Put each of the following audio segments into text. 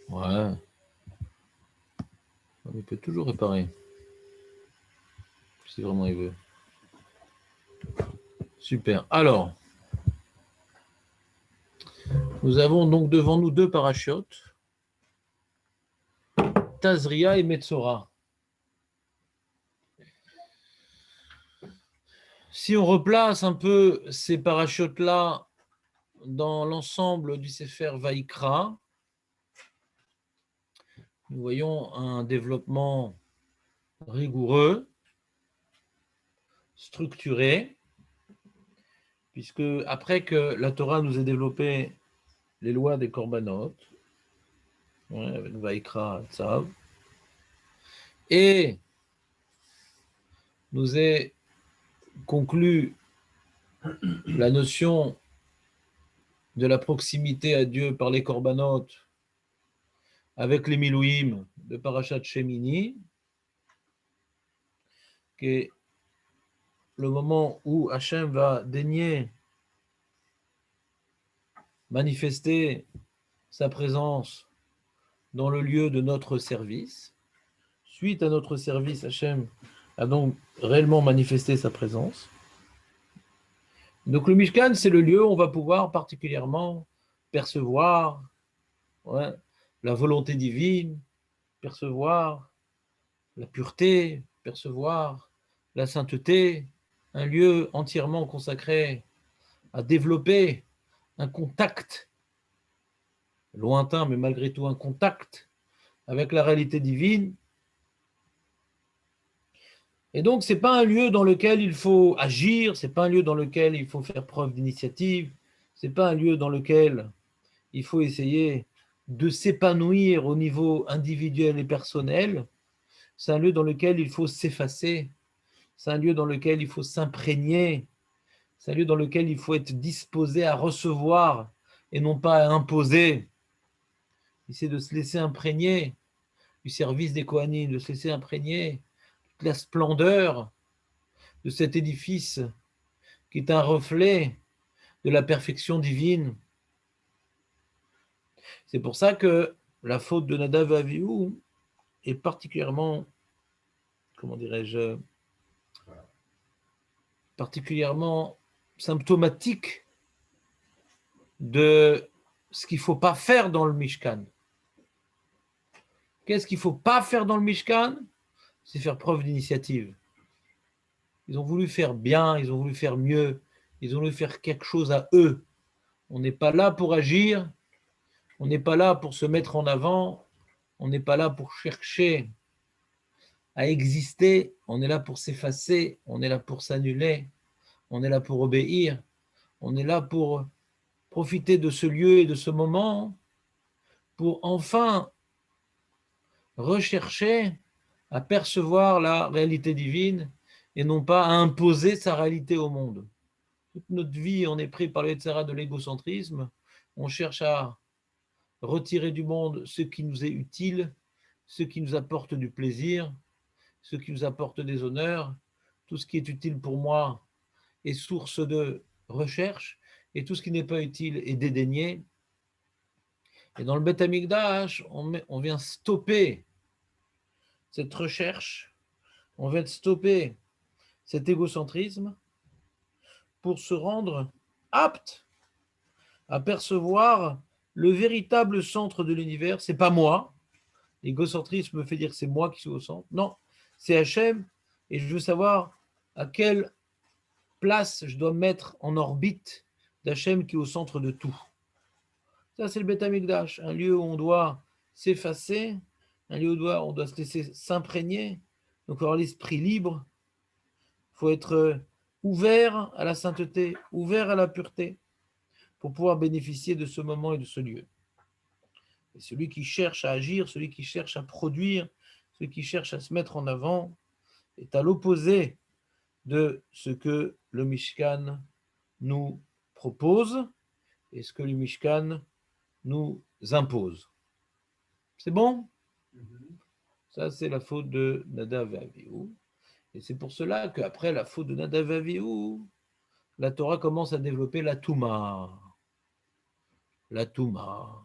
Ouais. Il peut toujours réparer. Si vraiment il veut. Super. Alors, nous avons donc devant nous deux parachutes, Tazria et Metzora. Si on replace un peu ces parachutes-là dans l'ensemble du Sefer Vaïkra, nous voyons un développement rigoureux, structuré, puisque après que la Torah nous ait développé les lois des Korbanot, avec Vaïkra, Tzav, et nous ait conclu la notion de la proximité à Dieu par les Korbanot avec les Milouim de Parashat Shemini, qui est le moment où Hachem va daigner manifester sa présence dans le lieu de notre service. Suite à notre service, Hachem a donc réellement manifesté sa présence. Donc le Mishkan, c'est le lieu où on va pouvoir particulièrement percevoir la volonté divine, percevoir la pureté, percevoir la sainteté, un lieu entièrement consacré à développer un contact lointain, mais malgré tout un contact avec la réalité divine. Et donc, ce n'est pas un lieu dans lequel il faut agir, ce n'est pas un lieu dans lequel il faut faire preuve d'initiative, ce n'est pas un lieu dans lequel il faut essayer de s'épanouir au niveau individuel et personnel, c'est un lieu dans lequel il faut s'effacer, c'est un lieu dans lequel il faut s'imprégner, c'est un lieu dans lequel il faut être disposé à recevoir et non pas à imposer. C'est de se laisser imprégner du service des Kohanim, de se laisser imprégner de la splendeur de cet édifice qui est un reflet de la perfection divine. C'est pour ça que la faute de Nadav et Avihu est particulièrement, comment dirais-je, particulièrement symptomatique de ce qu'il ne faut pas faire dans le Mishkan. Qu'est-ce qu'il ne faut pas faire dans le Mishkan? C'est faire preuve d'initiative. Ils ont voulu faire bien, ils ont voulu faire mieux, ils ont voulu faire quelque chose à eux. On n'est pas là pour agir, on n'est pas là pour se mettre en avant, on n'est pas là pour chercher à exister, on est là pour s'effacer, on est là pour s'annuler, on est là pour obéir, on est là pour profiter de ce lieu et de ce moment pour enfin rechercher à percevoir la réalité divine et non pas à imposer sa réalité au monde. Toute notre vie, on est pris par le Yetzirah de l'égocentrisme, on cherche à retirer du monde ce qui nous est utile, ce qui nous apporte du plaisir, ce qui nous apporte des honneurs, tout ce qui est utile pour moi est source de recherche, et tout ce qui n'est pas utile est dédaigné. Et dans le Beth Amikdash, on vient stopper cette recherche, on vient stopper cet égocentrisme pour se rendre apte à percevoir le véritable centre de l'univers. C'est pas moi. L'égocentrisme me fait dire que c'est moi qui suis au centre. Non, c'est Hachem, et je veux savoir à quelle place je dois mettre en orbite d'Hachem qui est au centre de tout. Ça, c'est le Beth Amikdash, un lieu où on doit s'effacer, un lieu où on doit se laisser s'imprégner, donc avoir l'esprit libre. Il faut être ouvert à la sainteté, ouvert à la pureté, pour pouvoir bénéficier de ce moment et de ce lieu. Et celui qui cherche à agir, celui qui cherche à produire, celui qui cherche à se mettre en avant, est à l'opposé de ce que le Mishkan nous propose et ce que le Mishkan nous impose. C'est bon? Ça, c'est la faute de Nadav et Avihu. Et c'est pour cela qu'après la faute de Nadav et Avihu, la Torah commence à développer la Touma. La Touma.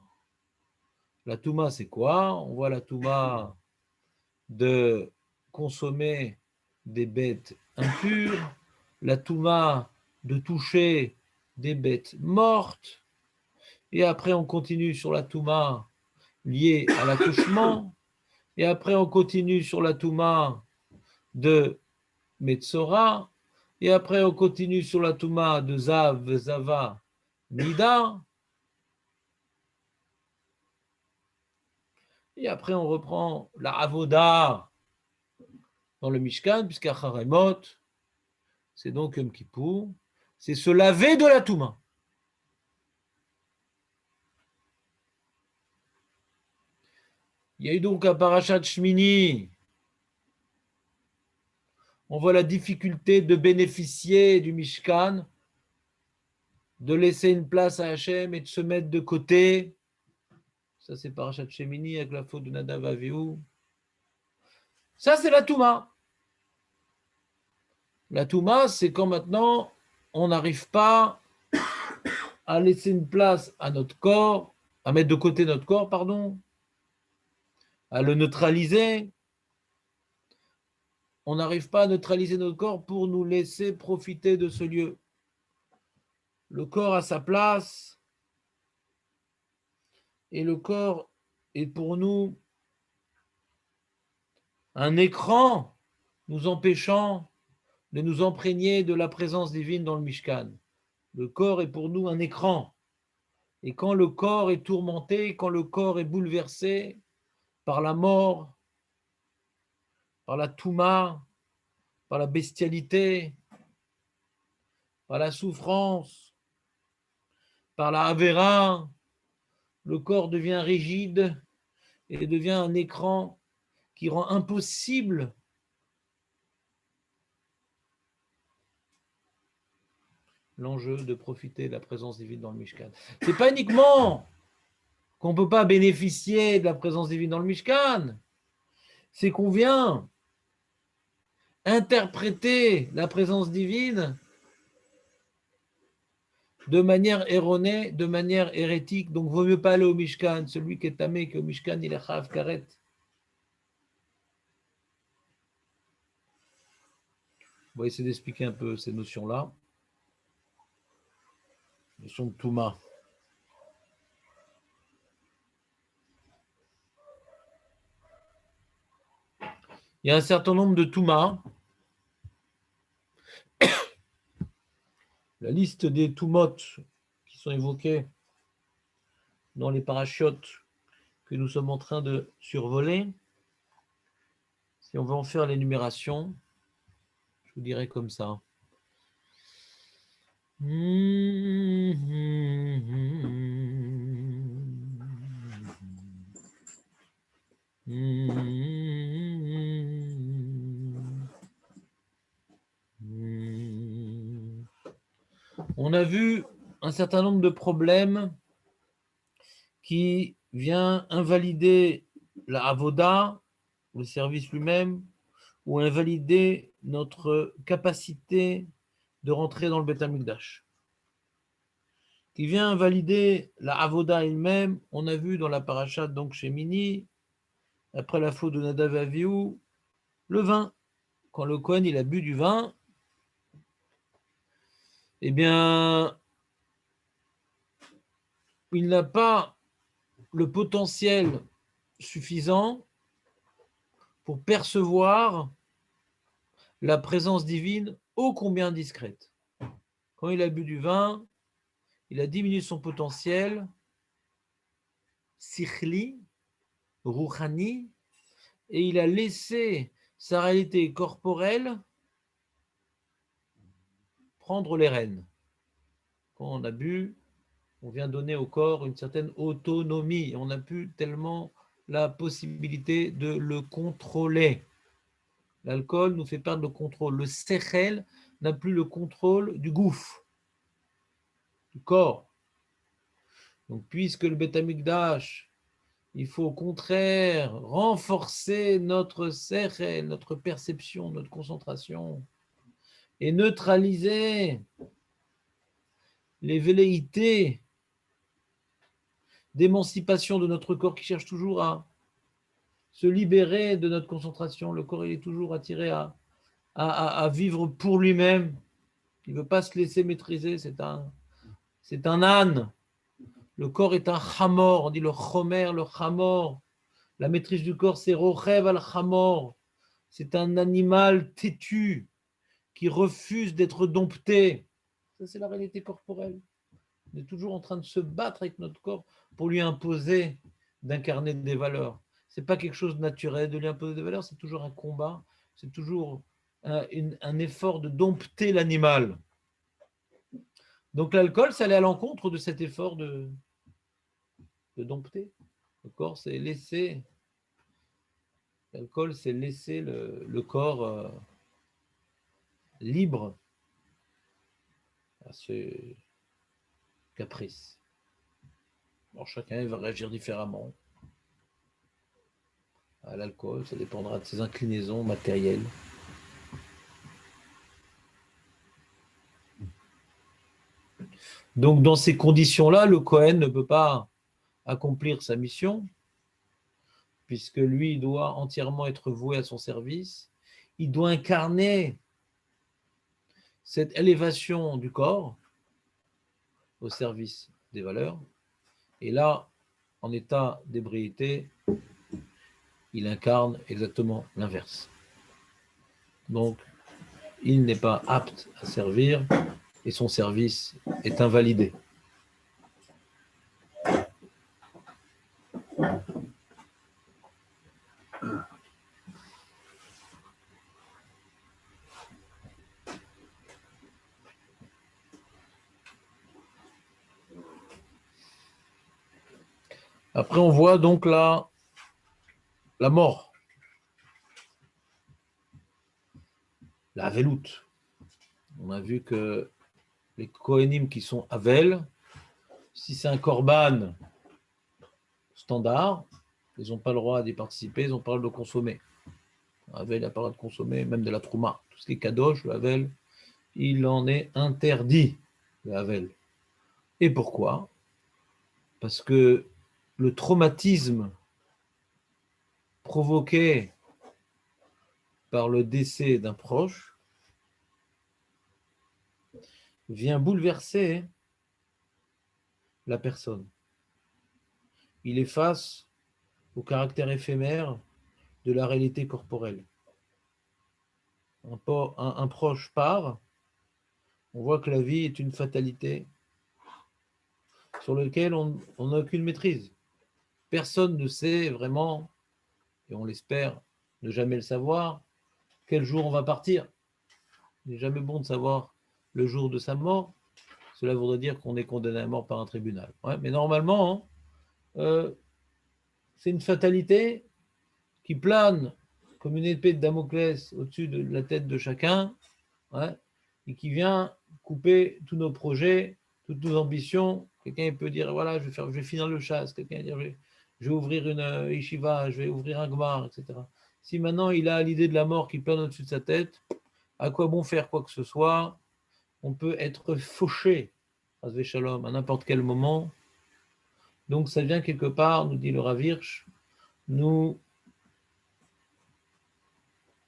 La touma, c'est quoi? On voit la touma de consommer des bêtes impures, la touma de toucher des bêtes mortes, et après on continue sur la touma liée à l'accouchement, et après on continue sur la touma de Metzora, et après on continue sur la touma de Zav, Zava, Nida, et après on reprend la Avoda dans le Mishkan, puisqu'à Haremot, c'est donc Yom Kippour, c'est se laver de la touma. Il y a eu donc un parachat Shmini. On voit la difficulté de bénéficier du Mishkan, de laisser une place à Hachem et de se mettre de côté. Ça, c'est parachat Shemini avec la faute de Nadav Avihu. Ça, c'est la Touma. La Touma, c'est quand maintenant on n'arrive pas à laisser une place à notre corps, à mettre de côté notre corps, pardon, à le neutraliser. On n'arrive pas à neutraliser notre corps pour nous laisser profiter de ce lieu. Le corps a sa place et le corps est pour nous un écran nous empêchant de nous imprégner de la présence divine dans le Mishkan. Le corps est pour nous un écran. Et quand le corps est tourmenté, quand le corps est bouleversé par la mort, par la touma, par la bestialité, par la souffrance, par la avéra, le corps devient rigide et devient un écran qui rend impossible l'enjeu de profiter de la présence divine dans le Mishkan. Ce n'est pas uniquement qu'on ne peut pas bénéficier de la présence divine dans le Mishkan, c'est qu'on vient interpréter la présence divine de manière erronée, de manière hérétique. Donc, il ne vaut mieux pas aller au Mishkan. Celui qui est tamé, qui est au Mishkan, il est chav karet. On va essayer d'expliquer un peu ces notions-là. Notion de Touma. Il y a un certain nombre de Touma. La liste des Toumot qui sont évoqués dans les parachutes que nous sommes en train de survoler, si on veut en faire l'énumération, je vous dirais comme ça. On a vu un certain nombre de problèmes qui vient invalider la avoda, le service lui-même, ou invalider notre capacité de rentrer dans le Beth Amikdash. Qui vient invalider la avoda elle-même, on a vu dans la parashat donc chez Mini, après la faute de Nadav et Avihu, le vin. Quand le Kohen il a bu du vin, eh bien, il n'a pas le potentiel suffisant pour percevoir la présence divine ô combien discrète. Quand il a bu du vin, il a diminué son potentiel sikhli, rouhani, et il a laissé sa réalité corporelle prendre les rênes. Quand on a bu, on vient donner au corps une certaine autonomie. On n'a plus tellement la possibilité de le contrôler. L'alcool nous fait perdre le contrôle. Le sechel n'a plus le contrôle du gouffre, du corps. Donc, puisque le Beth Amikdash, il faut au contraire renforcer notre sechel, notre perception, notre concentration, et neutraliser les velléités d'émancipation de notre corps qui cherche toujours à se libérer de notre concentration. Le corps, il est toujours attiré à vivre pour lui-même. Il ne veut pas se laisser maîtriser. C'est un âne. Le corps est un chamor. On dit le chomer, le chamor. La maîtrise du corps, c'est rochev al chamor. C'est un animal têtu qui refuse d'être dompté. Ça, c'est la réalité corporelle. On est toujours en train de se battre avec notre corps pour lui imposer d'incarner des valeurs. Ce n'est pas quelque chose de naturel de lui imposer des valeurs, c'est toujours un combat, c'est toujours un effort de dompter l'animal. Donc l'alcool, ça allait à l'encontre de cet effort de dompter. Le corps, c'est laisser. L'alcool, c'est laisser le corps libre à ses caprices. Alors chacun va réagir différemment à l'alcool, ça dépendra de ses inclinaisons matérielles. Donc dans ces conditions-là, le Kohen ne peut pas accomplir sa mission, puisque lui il doit entièrement être voué à son service. Il doit incarner cette élévation du corps au service des valeurs. Et là, en état d'ébriété, il incarne exactement l'inverse. Donc, il n'est pas apte à servir et son service est invalidé. Après, on voit donc la mort, la Avelout. On a vu que les Kohénim qui sont Avel, si c'est un Korban standard, ils n'ont pas le droit d'y participer, ils n'ont pas le droit de consommer. Avel n'a pas le droit de consommer, même de la Trouma. Tout ce qui est Kadosh, le Avel, il en est interdit, le Havel. Et pourquoi? Parce que le traumatisme provoqué par le décès d'un proche vient bouleverser la personne. Il est face au caractère éphémère de la réalité corporelle. Un proche part, on voit que la vie est une fatalité sur laquelle on n'a aucune maîtrise. Personne ne sait vraiment, et on l'espère ne jamais le savoir, quel jour on va partir. Il n'est jamais bon de savoir le jour de sa mort. Cela voudrait dire qu'on est condamné à mort par un tribunal. Ouais, mais normalement, c'est une fatalité qui plane comme une épée de Damoclès au-dessus de la tête de chacun, ouais, et qui vient couper tous nos projets, toutes nos ambitions. Quelqu'un peut dire, voilà, je vais finir le chasse. Quelqu'un va dire, je vais ouvrir une yeshiva, je vais ouvrir un gmar, etc. Si maintenant il a l'idée de la mort qui plane au-dessus de sa tête, à quoi bon faire quoi que ce soit? On peut être fauché, à n'importe quel moment. Donc ça vient quelque part, nous dit le Rav Hirsch, nous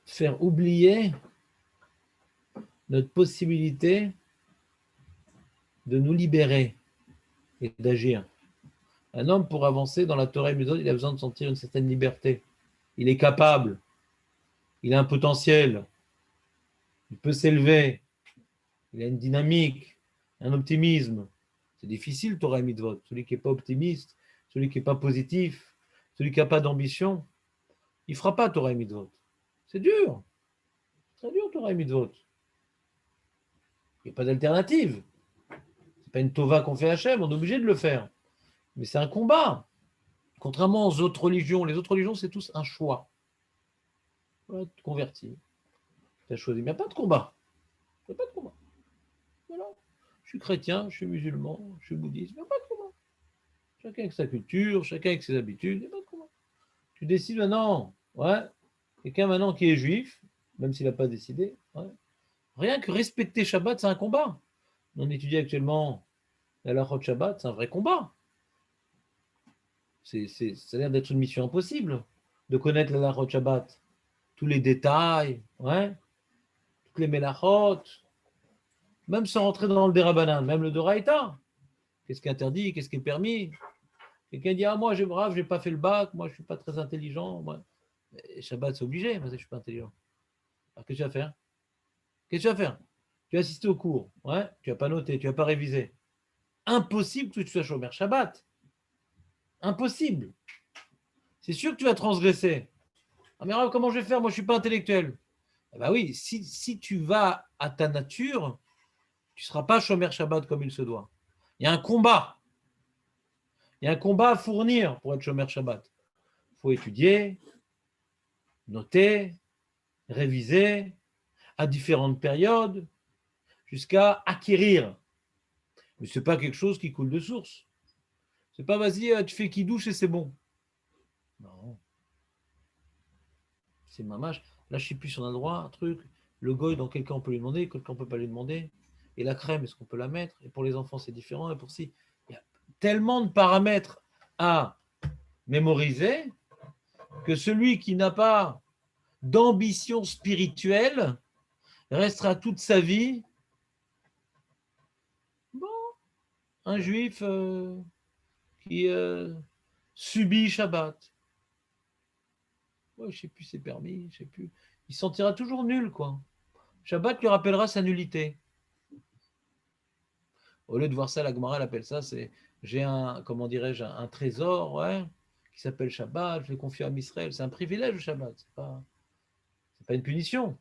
faire oublier notre possibilité de nous libérer et d'agir. Un homme, pour avancer dans la Torah et Mitzvot, il a besoin de sentir une certaine liberté. Il est capable, il a un potentiel, il peut s'élever, il a une dynamique, un optimisme. C'est difficile, Torah et Mitzvot. Celui qui n'est pas optimiste, celui qui n'est pas positif, celui qui n'a pas d'ambition, il ne fera pas Torah et Mitzvot. C'est dur. C'est dur, Torah et Mitzvot. Il n'y a pas d'alternative. Ce n'est pas une tova qu'on fait à Hachem, on est obligé de le faire. Mais c'est un combat. Contrairement aux autres religions, les autres religions, c'est tous un choix. Voilà, tu te convertis. Tu as choisi. Mais il n'y a pas de combat. Il n'y a pas de combat. Voilà. Je suis chrétien, je suis musulman, je suis bouddhiste. Il n'y a pas de combat. Chacun avec sa culture, chacun avec ses habitudes. Il n'y a pas de combat. Tu décides maintenant. Ouais. Quelqu'un maintenant qui est juif, même s'il n'a pas décidé, ouais. Rien que respecter Shabbat, c'est un combat. On étudie actuellement la Lachot Shabbat, c'est un vrai combat. Ça a l'air d'être une mission impossible de connaître la halachot Shabbat, tous les détails, ouais, toutes les melachot, même sans rentrer dans le dérabanan, même le doraïta. Qu'est-ce qui est interdit, qu'est-ce qui est permis? Quelqu'un dit, ah, moi, j'ai brave, j'ai pas fait le bac, moi, je suis pas très intelligent. Moi. Et Shabbat, c'est obligé, moi, je suis pas intelligent. Alors, qu'est-ce que tu vas faire? Qu'est-ce que tu vas faire? Tu vas assister au cours, ouais, tu vas pas noter, tu vas pas réviser. Impossible que tu sois chômeur Shabbat. Impossible. C'est sûr que tu vas transgresser. Ah, mais comment je vais faire? Moi, je suis pas intellectuel. Eh ben oui, si tu vas à ta nature, tu ne seras pas chômeur Shabbat comme il se doit. Il y a un combat. Il y a un combat à fournir pour être chômeur Shabbat. Il faut étudier, noter, réviser à différentes périodes jusqu'à acquérir. Mais ce n'est pas quelque chose qui coule de source. C'est pas vas-y, tu fais qui douche et c'est bon. Non. C'est mamache. Là, je ne sais plus si on a le droit, un truc. Le goy, dans quel cas on peut lui demander, quel cas on ne peut pas lui demander. Et la crème, est-ce qu'on peut la mettre? Et pour les enfants, c'est différent. Et pour si. Il y a tellement de paramètres à mémoriser que celui qui n'a pas d'ambition spirituelle restera toute sa vie bon, un juif qui subit Shabbat. Ouais, je ne sais plus, c'est permis, je sais plus. Il se sentira toujours nul, quoi. Shabbat lui rappellera sa nullité. Au lieu de voir ça, la Gemara elle appelle ça, c'est j'ai un, comment dirais-je, un trésor, ouais, qui s'appelle Shabbat, je l'ai confié à Israël. C'est un privilège, le Shabbat, c'est pas une punition.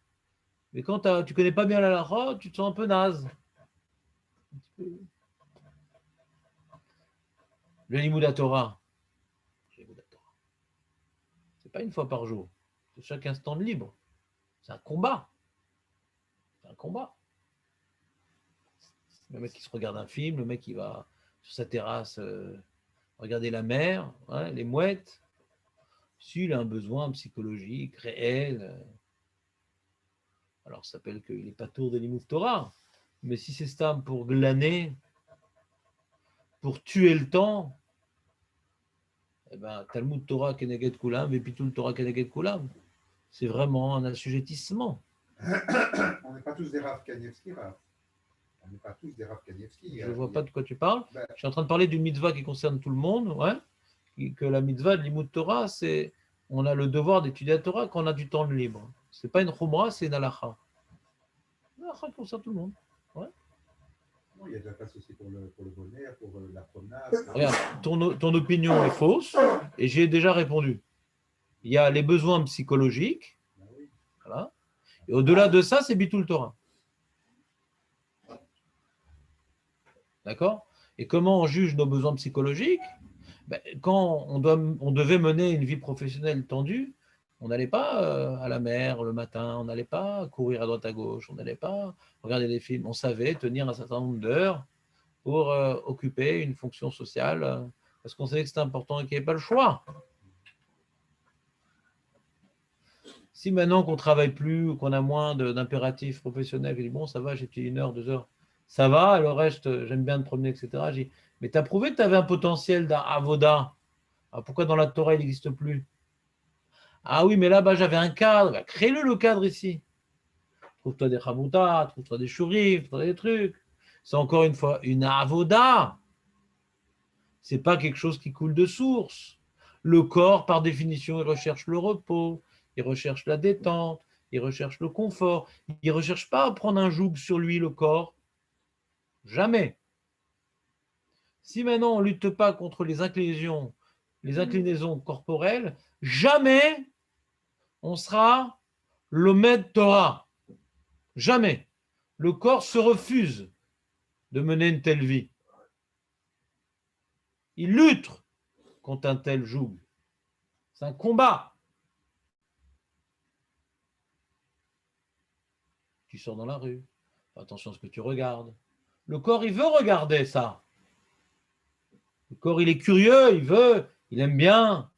Mais quand tu connais pas bien la halakha, tu te sens un peu naze. Le Limud Torah, c'est pas une fois par jour, c'est chaque instant de libre. C'est un combat. C'est un combat. Le mec qui se regarde un film, le mec qui va sur sa terrasse regarder la mer, ouais, les mouettes. S'il a un besoin psychologique réel, alors ça s'appelle qu'il n'est pas tour de Limud Torah. Mais si c'est stam pour glaner, pour tuer le temps, eh ben, Talmud Torah Keneged Kulam, et Pitul Torah Keneged Kulam, c'est vraiment un assujettissement. On n'est pas tous des Rav Kanievski, Rav. On n'est pas tous des Rav Kanievski. Je ne vois pas de quoi tu parles. Je suis en train de parler d'une mitzvah qui concerne tout le monde, ouais. Que la mitzvah de Limud Torah, c'est on a le devoir d'étudier la Torah quand on a du temps libre. Ce n'est pas une chumra, c'est une halacha. Une halacha concerne tout le monde. Ouais. Non, il y a de la place aussi pour le bonheur, pour la promenade. Regarde, ton opinion est fausse et j'ai déjà répondu. Il y a les besoins psychologiques. Ben oui. Voilà. Et au-delà de ça, c'est Bitul Torah. D'accord? Et comment on juge nos besoins psychologiques? Ben, quand on devait mener une vie professionnelle tendue, on n'allait pas à la mer le matin, on n'allait pas courir à droite à gauche, on n'allait pas regarder des films. On savait tenir un certain nombre d'heures pour occuper une fonction sociale parce qu'on savait que c'était important et qu'il n'y avait pas le choix. Si maintenant qu'on ne travaille plus ou qu'on a moins d'impératifs professionnels, je dis bon, ça va, j'ai fait 1 heure, 2 heures, ça va, le reste, j'aime bien te promener, etc. J'ai dit, mais tu as prouvé que tu avais un potentiel d'avoda. Alors pourquoi dans la Torah, il n'existe plus? Ah oui, mais là-bas, j'avais un cadre. Bah, crée-le, le cadre ici. Trouve-toi des chavoutas, trouve-toi des chourifs, trouve-toi des trucs. C'est encore une fois une avoda. C'est pas quelque chose qui coule de source. Le corps, par définition, il recherche le repos, il recherche la détente, il recherche le confort. Il ne recherche pas à prendre un joug sur lui, le corps. Jamais. Si maintenant on ne lutte pas contre les inclinaisons corporelles, jamais on sera l'Omed Torah. Jamais. Le corps se refuse de mener une telle vie. Il lutte contre un tel joug. C'est un combat. Tu sors dans la rue, fais attention à ce que tu regardes. Le corps, il veut regarder ça. Le corps, il est curieux, il aime bien.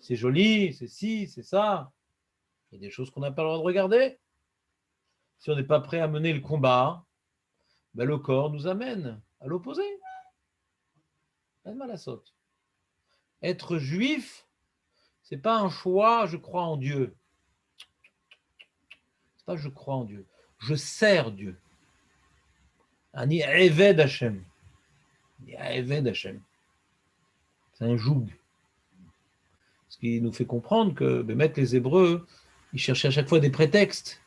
C'est joli, c'est ci, c'est ça. Il y a des choses qu'on n'a pas le droit de regarder. Si on n'est pas prêt à mener le combat, ben le corps nous amène à l'opposé. Pas de mal à sauter. Être juif, ce n'est pas un choix, je crois en Dieu. Ce n'est pas je crois en Dieu. Je sers Dieu. Ani Eved Hashem. Eved Hashem. C'est un joug. Ce qui nous fait comprendre que les Hébreux, ils cherchaient à chaque fois des prétextes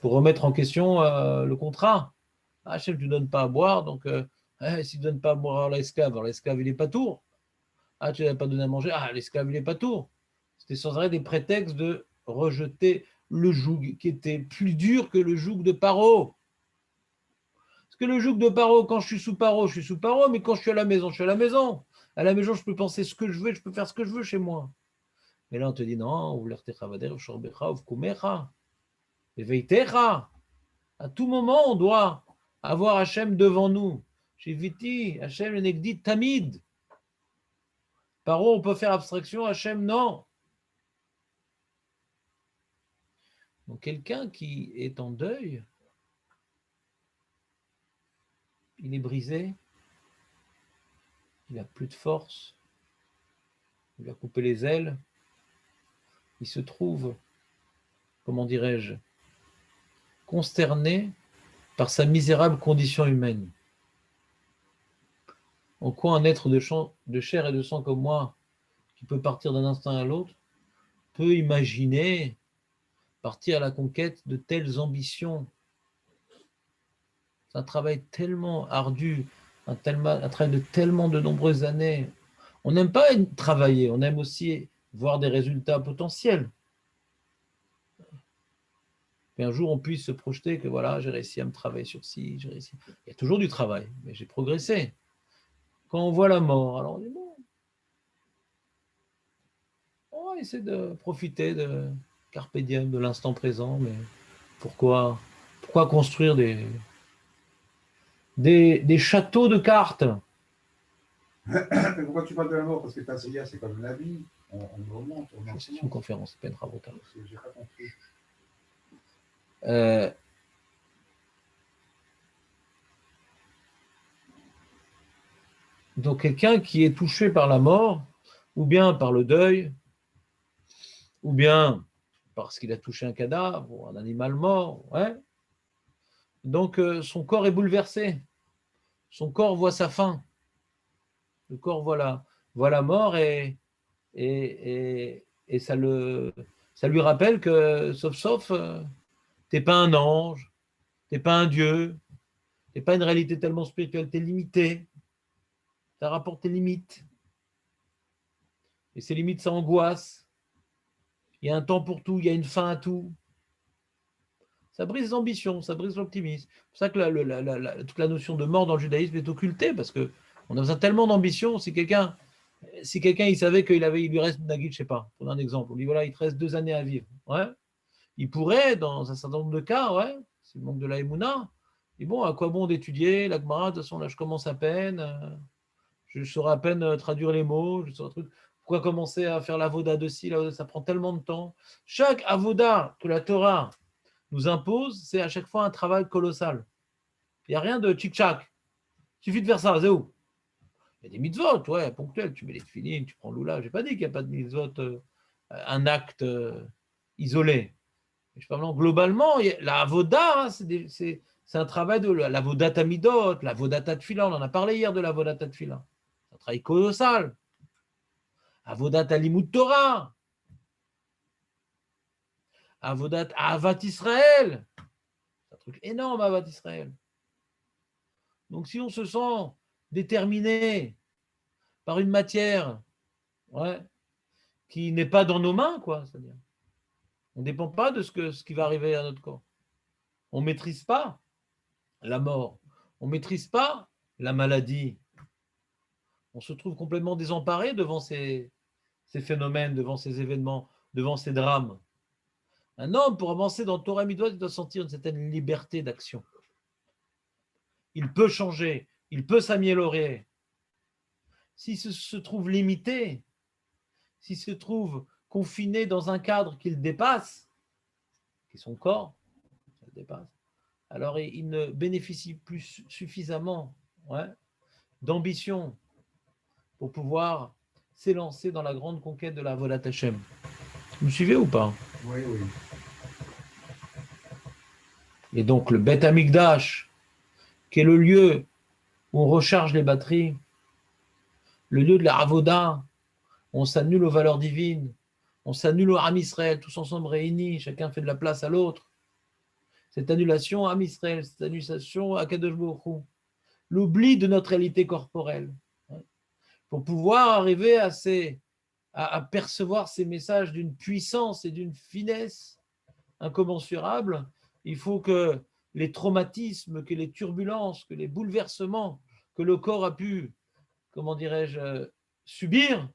pour remettre en question le contrat. Ah, Hachem, tu ne donnes pas à boire, donc si tu ne donnes pas à boire à l'esclave, alors l'esclave, il est pas tour. Ah, tu n'as pas donné à manger, ah, l'esclave, il est pas tour. C'était sans arrêt des prétextes de rejeter le joug qui était plus dur que le joug de Paro. Parce que le joug de Paro, quand je suis sous Paro, je suis sous Paro, mais quand je suis à la maison, je suis à la maison. À la maison, je peux penser ce que je veux, je peux faire ce que je veux chez moi. Mais là, on te dit non, à tout moment, on doit avoir Hachem devant nous. Chez Viti, Hachem le Negdi Tamid. Paro, on peut faire abstraction, Hachem, non. Donc, quelqu'un qui est en deuil, il est brisé, il n'a plus de force, il a coupé les ailes, il se trouve, comment dirais-je, consterné par sa misérable condition humaine. En quoi un être de chair et de sang comme moi, qui peut partir d'un instant à l'autre, peut imaginer partir à la conquête de telles ambitions? C'est un travail tellement ardu, un travail de tellement de nombreuses années. On n'aime pas travailler, on aime aussi voir des résultats potentiels. Qu'un jour on puisse se projeter que voilà, j'ai réussi à me travailler sur ci, j'ai réussi. Il y a toujours du travail, mais j'ai progressé. Quand on voit la mort, alors on dit bon, on va essayer de profiter de carpe diem, de l'instant présent, mais pourquoi construire des châteaux de cartes? Mais pourquoi tu parles de la mort? Parce que ta Seiya, c'est comme la vie. On remonte, on en C'est une conférence, c'est pas une rabota. J'ai pas compris. Donc quelqu'un qui est touché par la mort, ou bien par le deuil, ou bien parce qu'il a touché un cadavre ou un animal mort, ouais. Donc son corps est bouleversé, son corps voit sa fin, le corps voit la mort et ça lui rappelle que, sauf, t'es pas un ange, t'es pas un dieu, t'es pas une réalité tellement spirituelle, t'es limité, ça rapporte tes limites, et ces limites, ça angoisse. Il y a un temps pour tout, il y a une fin à tout. Ça brise les ambitions, ça brise l'optimisme. C'est pour ça que toute la notion de mort dans le judaïsme est occultée, parce qu'on a besoin tellement d'ambition. Si quelqu'un il savait il lui reste, je sais pas, pour un exemple, on dit voilà, il te reste 2 années à vivre. Ouais. Il pourrait, dans un certain nombre de cas, ouais, c'est le manque de la Emouna, et bon, à quoi bon d'étudier la Gemara? De toute façon, là, je commence à peine, je saurais à peine traduire les mots, je saurais truc. Pourquoi commencer à faire l'avoda de ci, ça prend tellement de temps. Chaque avoda que la Torah nous impose, c'est à chaque fois un travail colossal. Il n'y a rien de tchic-tchac. Il suffit de faire ça, c'est où? Il y a des mitzvot, ouais, ponctuels. Tu mets les tefilines, tu prends l'oula. Je n'ai pas dit qu'il n'y a pas de mitzvot, un acte isolé. Je parle globalement, la avoda, hein, c'est un travail de la vodata midot, la vodata tefila. On en a parlé hier de la vodata tefila. C'est un travail colossal. Avodat limud Torah. Avodat avat Israël. C'est un truc énorme, avat Israël. Donc si on se sent déterminé par une matière, ouais, qui n'est pas dans nos mains, quoi, c'est-à-dire, on ne dépend pas de ce qui va arriver à notre corps. On ne maîtrise pas la mort. On ne maîtrise pas la maladie. On se trouve complètement désemparé devant ces phénomènes, devant ces événements, devant ces drames. Un homme, pour avancer dans Torah Midot, il doit sentir une certaine liberté d'action. Il peut changer, il peut s'améliorer. S'il se trouve limité, s'il se trouve confiné dans un cadre qu'il dépasse, qui est son corps, ça le dépasse, alors il ne bénéficie plus suffisamment, ouais, d'ambition pour pouvoir s'élancer dans la grande conquête de la Avodat Hashem. Vous me suivez ou pas? Oui, oui. Et donc le Beth Amikdash, qui est le lieu où on recharge les batteries, le lieu de la Avoda, on s'annule aux valeurs divines, on s'annule au Ham Israël, tous ensemble réunis, chacun fait de la place à l'autre. Cette annulation à Ham Israël, cette annulation à Kadosh Baruch Hu, l'oubli de notre réalité corporelle, pour pouvoir arriver à percevoir ces messages d'une puissance et d'une finesse incommensurables, il faut que les traumatismes, que les turbulences, que les bouleversements que le corps a pu, comment dirais-je, subir,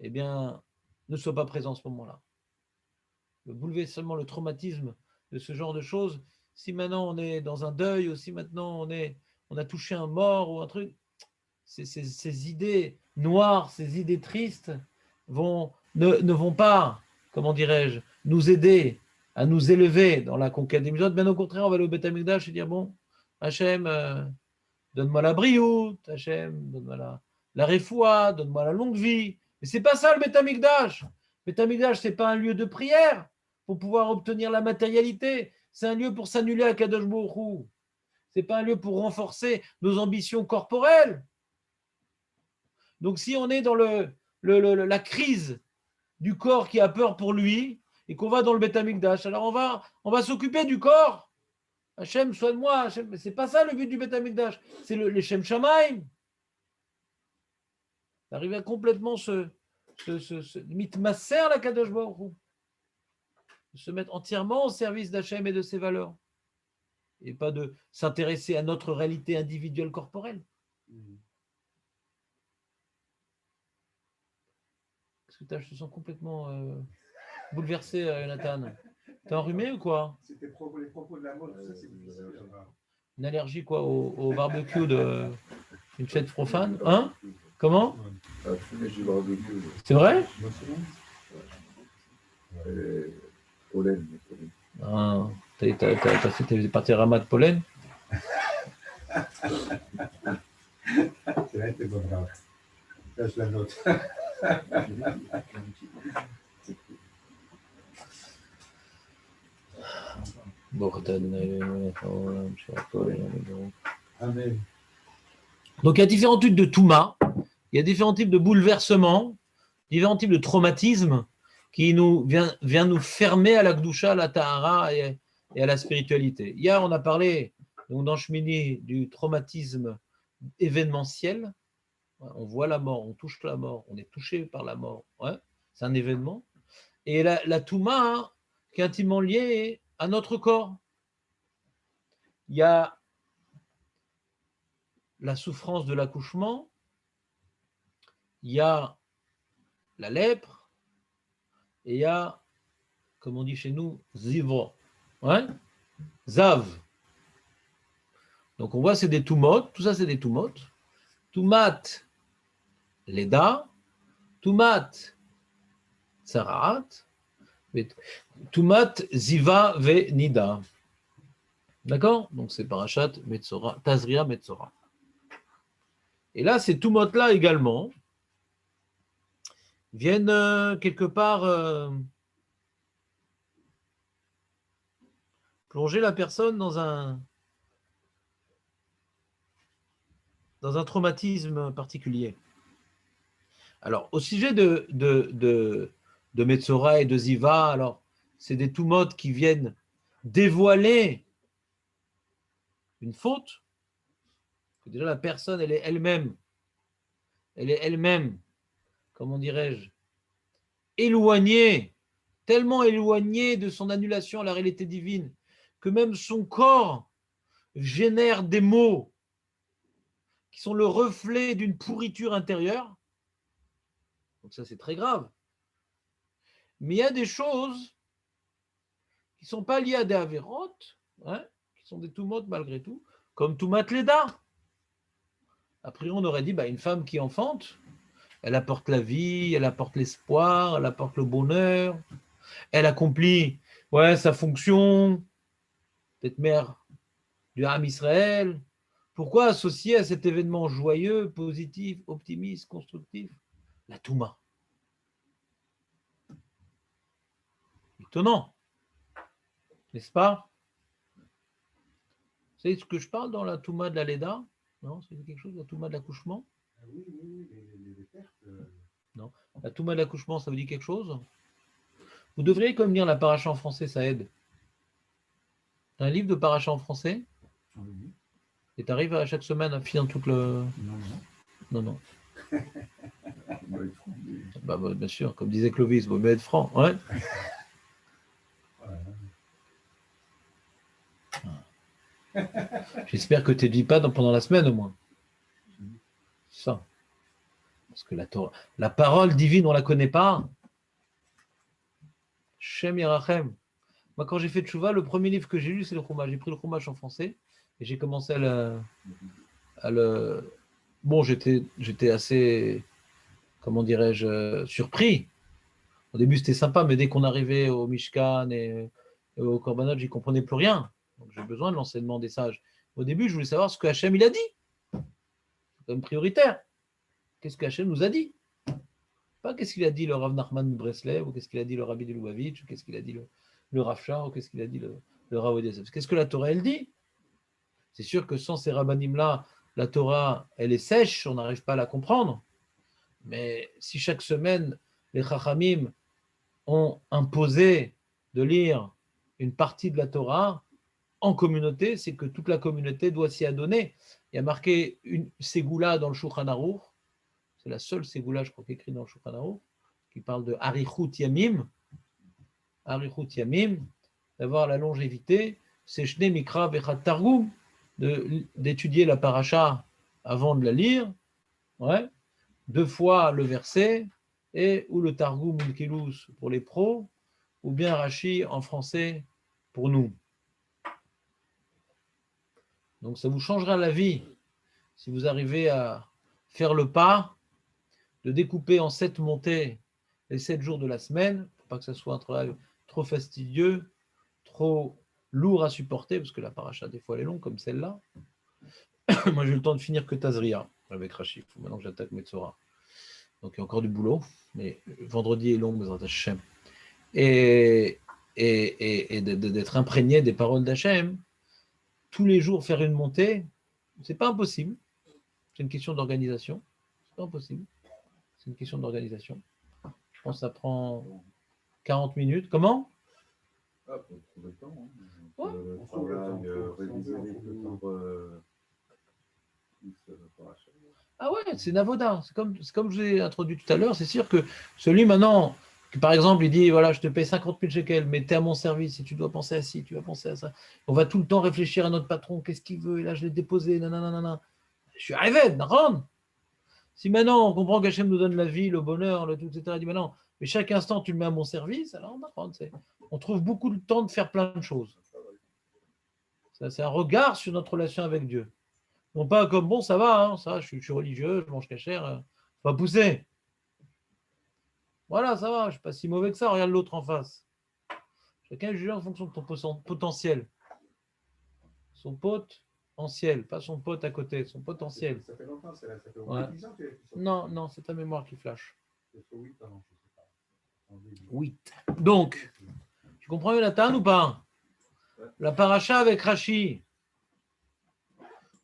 eh bien, ne soient pas présents à ce moment-là. Le bouleversement, le traumatisme de ce genre de choses, si maintenant on est dans un deuil, ou si maintenant on a touché un mort ou un truc, ces idées noires, ces idées tristes ne vont pas, comment dirais-je, nous aider à nous élever dans la conquête des mitzvot. Bien au contraire, on va aller au Beth Amikdash et dire, bon, Hachem, donne-moi la brioute, Hachem, donne-moi la refoua, donne-moi la longue vie. Mais c'est pas ça le Beth Amikdash. Le Beth Amikdash, c'est pas un lieu de prière pour pouvoir obtenir la matérialité. C'est un lieu pour s'annuler à Kadosh Baruch Hu. C'est pas un lieu pour renforcer nos ambitions corporelles. Donc si on est dans la crise du corps qui a peur pour lui et qu'on va dans le Beth Amikdash, alors on va s'occuper du corps. Hachem, soigne-moi. Mais c'est pas ça le but du Beth Amikdash. C'est les Shem Shamaim. D'arriver à complètement se mitmasser la Kadosh Baruch Hu. Se mettre entièrement au service d'Hachem et de ses valeurs. Et pas de s'intéresser à notre réalité individuelle corporelle. Parce que je te sens complètement bouleversé, Nathan. T'es enrhumé ou quoi? C'était les propos de la mode, ça c'est difficile. Une allergie quoi au barbecue d'une fête profane? Hein? Comment? C'est vrai? Pollen. Ah, t'es parti ramas de pollen? C'est vrai, t'es bon, bravo. Là, je la note. Amen. Donc il y a différents types de touma, il y a différents types de bouleversements, différents types de traumatismes qui vient nous fermer à la Gdusha, à la Tahara et à la spiritualité. Hier, on a parlé donc, dans Shmini du traumatisme événementiel. On voit la mort, on touche la mort, on est touché par la mort. Ouais, c'est un événement. Et la Touma, hein, qui est intimement liée à notre corps. Il y a la souffrance de l'accouchement, il y a la lèpre, et il y a, comme on dit chez nous, zivro. Ouais? Zav. Donc on voit c'est des tumot, tout ça c'est des tumot. Tumat, leda, tumat, tsaraat, tumat, ziva, ve, nida. D'accord? Donc c'est parachat, metzora, tazria, metzora. Et là, ces tumot-là également viennent quelque part plonger la personne dans un traumatisme particulier. Alors, au sujet de Metzora et de Ziva, alors, c'est des tumot qui viennent dévoiler une faute, que déjà la personne, elle est elle-même, comment dirais-je, éloignée, tellement éloignée de son annulation à la réalité divine, que même son corps génère des maux qui sont le reflet d'une pourriture intérieure. Donc ça, c'est très grave. Mais il y a des choses qui ne sont pas liées à des avérotes, hein, qui sont des tumot malgré tout, comme tumat leda. Après, on aurait dit, une femme qui enfante, elle apporte la vie, elle apporte l'espoir, elle apporte le bonheur, elle accomplit sa fonction, peut-être mère du Ham Israël, Pourquoi associer à cet événement joyeux, positif, optimiste, constructif, la Touma? Étonnant, n'est-ce pas? Vous savez ce que je parle dans la Touma de la Leda? Non, c'est quelque chose, la Touma de l'accouchement? Oui, oui, oui, les pertes. Non. La Touma de l'accouchement, ça vous dit quelque chose? Vous devriez comme lire la paracha en français, ça aide. T'as un livre de paracha en français? Oui. Et tu arrives à chaque semaine à finir toute le. Non, non. Non, non. On va être franc, mais- Bah, bien sûr, comme disait Clovis, vaut mieux être franc. Ouais. J'espère que tu ne dis pas pendant la semaine au moins. Ça. Parce que la parole divine, on ne la connaît pas. Shem Yerachem. Moi, quand j'ai fait Tchouva, le premier livre que j'ai lu, c'est le Chumash. J'ai pris le Chumash en français et j'ai commencé à le. Bon, j'étais assez, comment dirais-je, surpris. Au début, c'était sympa, mais dès qu'on arrivait au Mishkan et au Korbanot, j'y comprenais plus rien. Donc, j'ai besoin de l'enseignement des sages. Au début, je voulais savoir ce que Hachem il a dit. C'est comme prioritaire. Qu'est-ce que Hachem nous a dit? Pas qu'est-ce qu'il a dit le Rav Nachman de Breslev, ou qu'est-ce qu'il a dit le Rabbi de Lubavitch, ou qu'est-ce qu'il a dit le Rav Shah, ou qu'est-ce qu'il a dit le Rav Odessev. Qu'est-ce que la Torah, elle dit? C'est sûr que sans ces rabbanim-là, la Torah, elle est sèche, on n'arrive pas à la comprendre. Mais si chaque semaine, les Chachamim ont imposé de lire une partie de la Torah en communauté, c'est que toute la communauté doit s'y adonner. Il y a marqué une ségoula dans le Shulchan Aruch, c'est la seule ségoula, je crois, qui est écrite dans le Shulchan Aruch, qui parle de Arichut Yamim, d'avoir la longévité, c'est Shne Mikra Vechat Targum, d'étudier la paracha avant de la lire, ouais, 2 fois le verset, et ou le Targum ou le Kilous pour les pros, ou bien Rashi en français pour nous. Donc ça vous changera la vie si vous arrivez à faire le pas de découper en 7 montées les 7 jours de la semaine, pour pas que ça soit un travail trop fastidieux, trop lourd à supporter, parce que la paracha, des fois, elle est longue, comme celle-là. Moi, j'ai eu le temps de finir que Tazria avec Rashi. Il faut maintenant que j'attaque Metzora. Donc, il y a encore du boulot, mais vendredi est long, Bezrat Hashem. Et d'être imprégné des paroles d'Hachem, tous les jours faire une montée, c'est pas impossible. C'est une question d'organisation. C'est pas impossible. C'est une question d'organisation. Je pense que ça prend 40 minutes. Comment? Ah, faut trouver le temps. Hein. Ouais. Le On trouve le travail, temps, réviser on les trouve le livres, ça va pas acheter. Ah ouais, c'est Navoda. C'est comme je vous ai introduit tout à l'heure. C'est sûr que celui maintenant, qui par exemple, il dit voilà, je te paye 50 000 shekels, mais tu es à mon service et tu dois penser à ci, tu vas penser à ça. On va tout le temps réfléchir à notre patron, qu'est-ce qu'il veut, et là je l'ai déposé, nanana. Je suis arrivé, d'accord. Si maintenant on comprend qu'Hachem nous donne la vie, le bonheur, le tout, etc., il dit maintenant, mais chaque instant tu le mets à mon service, alors on apprend. On trouve beaucoup de temps de faire plein de choses. Ça, c'est un regard sur notre relation avec Dieu. Non pas comme bon, ça va, hein, ça, je suis religieux, je mange cachère, pas pousser. Voilà, ça va, je ne suis pas si mauvais que ça, regarde l'autre en face. Chacun est jugé en fonction de ton potentiel. Son pote en ciel, pas son pote à côté, son potentiel. Ça fait longtemps, ça fait au Ouais. moins 10 ans que tu as fait ça. Non, c'est ta mémoire qui flash. Ça fait 8 ans, je sais pas. 8. Donc, tu comprends Jonathan ou pas? La paracha avec Rashi.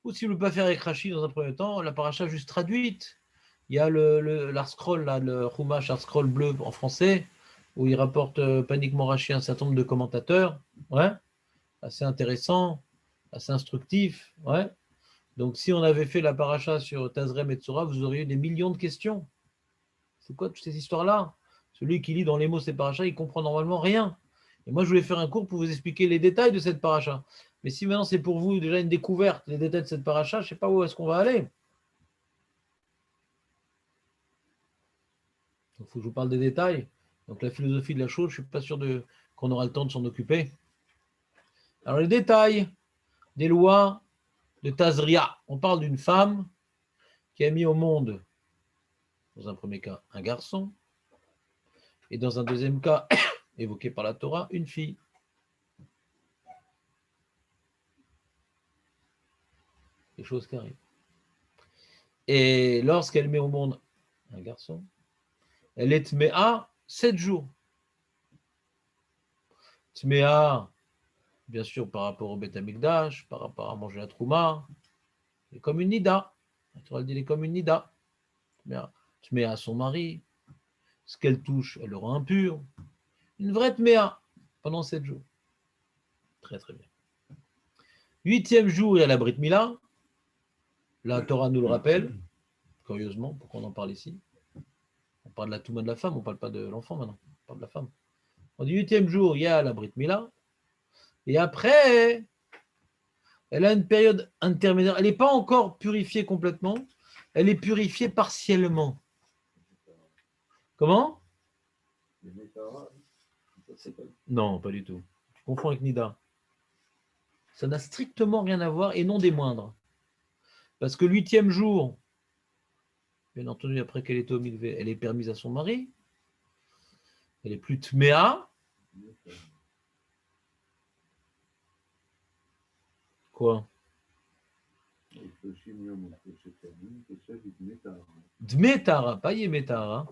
Ou si vous ne voulez pas faire avec Rashi dans un premier temps, la paracha juste traduite. Il y a l'Art Scroll, là, le Chumash Art Scroll bleu en français, où il rapporte paniquement Rashi un certain nombre de commentateurs. Ouais, assez intéressant, assez instructif. Ouais. Donc, si on avait fait la paracha sur Tazrem et Tzora, vous auriez eu des millions de questions. C'est quoi toutes ces histoires-là? Celui qui lit dans les mots ces parachas, il comprend normalement rien. Et moi, je voulais faire un cours pour vous expliquer les détails de cette paracha. Mais si maintenant c'est pour vous déjà une découverte, les détails de cette paracha, je ne sais pas où est-ce qu'on va aller. Il faut que je vous parle des détails. Donc la philosophie de la chose, je ne suis pas sûr qu'on aura le temps de s'en occuper. Alors les détails des lois de Tazria. On parle d'une femme qui a mis au monde, dans un premier cas, un garçon, et dans un deuxième cas, évoqué par la Torah, une fille. les choses qui arrivent. Et lorsqu'elle met au monde un garçon, elle est tméa 7 jours. Tméa, bien sûr, par rapport au Beth Amikdash, par rapport à manger la trouma, elle est comme une nida. La Torah dit, elle est comme une nida. Tméa à son mari, ce qu'elle touche, elle le rend impure. Une vraie tméa pendant 7 jours. Très très bien. 8e jour, il y a la Brit Mila. La Torah nous le rappelle, curieusement, pourquoi on en parle ici. On parle de la Touma de la femme, on ne parle pas de l'enfant maintenant, on parle de la femme. On dit 8e jour, il y a la Brit Mila. Et après, elle a une période intermédiaire. Elle n'est pas encore purifiée complètement, elle est purifiée partiellement. Comment? Non, pas du tout. Tu confonds avec Nida. Ça n'a strictement rien à voir et non des moindres. Parce que le 8e jour, bien entendu, après qu'elle est au milvé, elle est permise à son mari. Elle est plus tméa. Quoi? Dmetara, pas Yemetara.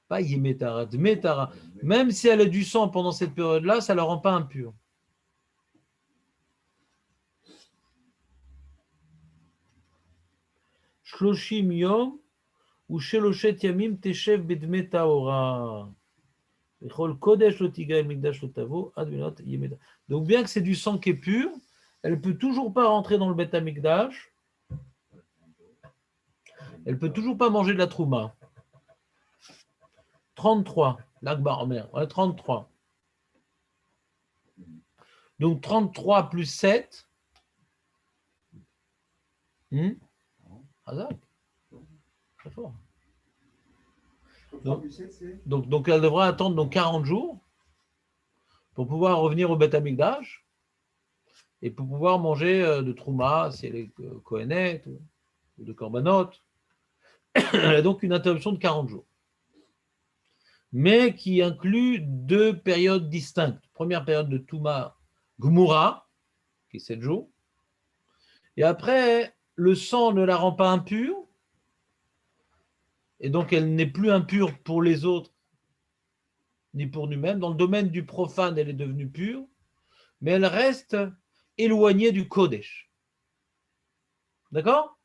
Pas Yemetara, Dmetara. Même si elle a du sang pendant cette période-là, ça ne la rend pas impure. Shloshim yom ou sheloshet yamim teshev bedme taora. Donc bien que c'est du sang qui est pur, elle ne peut toujours pas rentrer dans le Beth Amikdash. Elle ne peut toujours pas manger de la trouma. 33, l'Akbar Omer, 33. Donc 33 plus 7. Hazak. Très fort. Donc elle devra attendre donc 40 jours pour pouvoir revenir au Beth Amikdash et pour pouvoir manger de trouma, si elle est kohenet ou de korbanot. Elle a donc une interruption de 40 jours. Mais qui inclut 2 périodes distinctes. Première période de Touma Gmura, qui est 7 jours. Et après, le sang ne la rend pas impure. Et donc, elle n'est plus impure pour les autres, ni pour nous-mêmes. Dans le domaine du profane, elle est devenue pure. Mais elle reste éloignée du Kodesh. D'accord?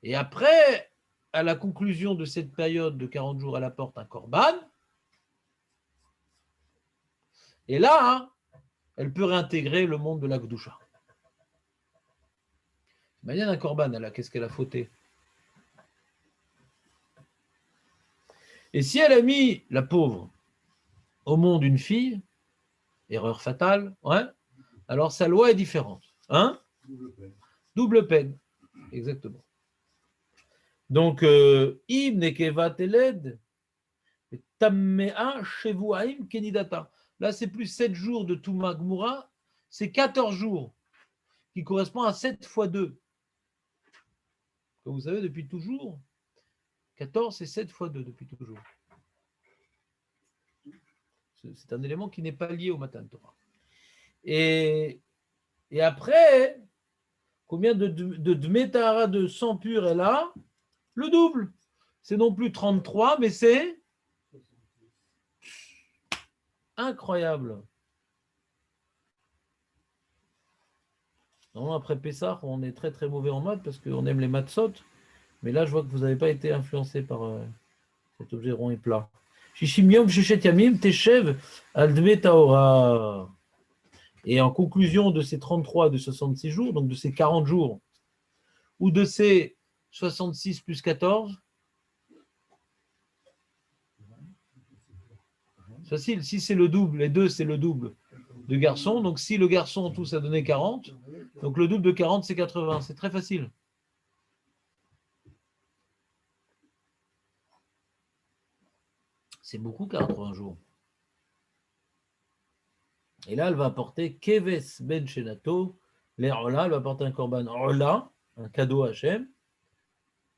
Et après, à la conclusion de cette période de 40 jours, elle apporte un korban. Et là, elle peut réintégrer le monde de la Gdusha. Imagine un korban, qu'est-ce qu'elle a fauté? Et si elle a mis la pauvre au monde une fille, erreur fatale, ouais, alors sa loi est différente. Hein? Double peine. Exactement. Donc, Im nekeva teled, tammea shevuaim kenidata. Là, c'est plus 7 jours de Touma Gmura, c'est 14 jours, qui correspond à 7 fois 2. Comme vous savez, depuis toujours, 14, c'est 7 fois 2 depuis toujours. C'est un élément qui n'est pas lié au Matan Torah. Et après, combien de Dmetara de sang pur elle a? Le double. C'est non plus 33, mais c'est incroyable. Non, après Pessah, on est très très mauvais en maths parce qu'on aime les maths. Mais là, je vois que vous n'avez pas été influencé par cet objet rond et plat. Shishim yom sheshet yamim teshev al dme taora. Et en conclusion de ces 33 de 66 jours, donc de ces 40 jours, ou de ces 66 plus 14, facile, si c'est le double, les deux c'est le double de garçons, donc si le garçon en tout ça donnait 40, donc le double de 40 c'est 80, c'est très facile. C'est beaucoup 80 jours. Et là, elle va apporter Keves ben Shenato, l'air Ola, elle va apporter un korban Ola, un cadeau à Hachem,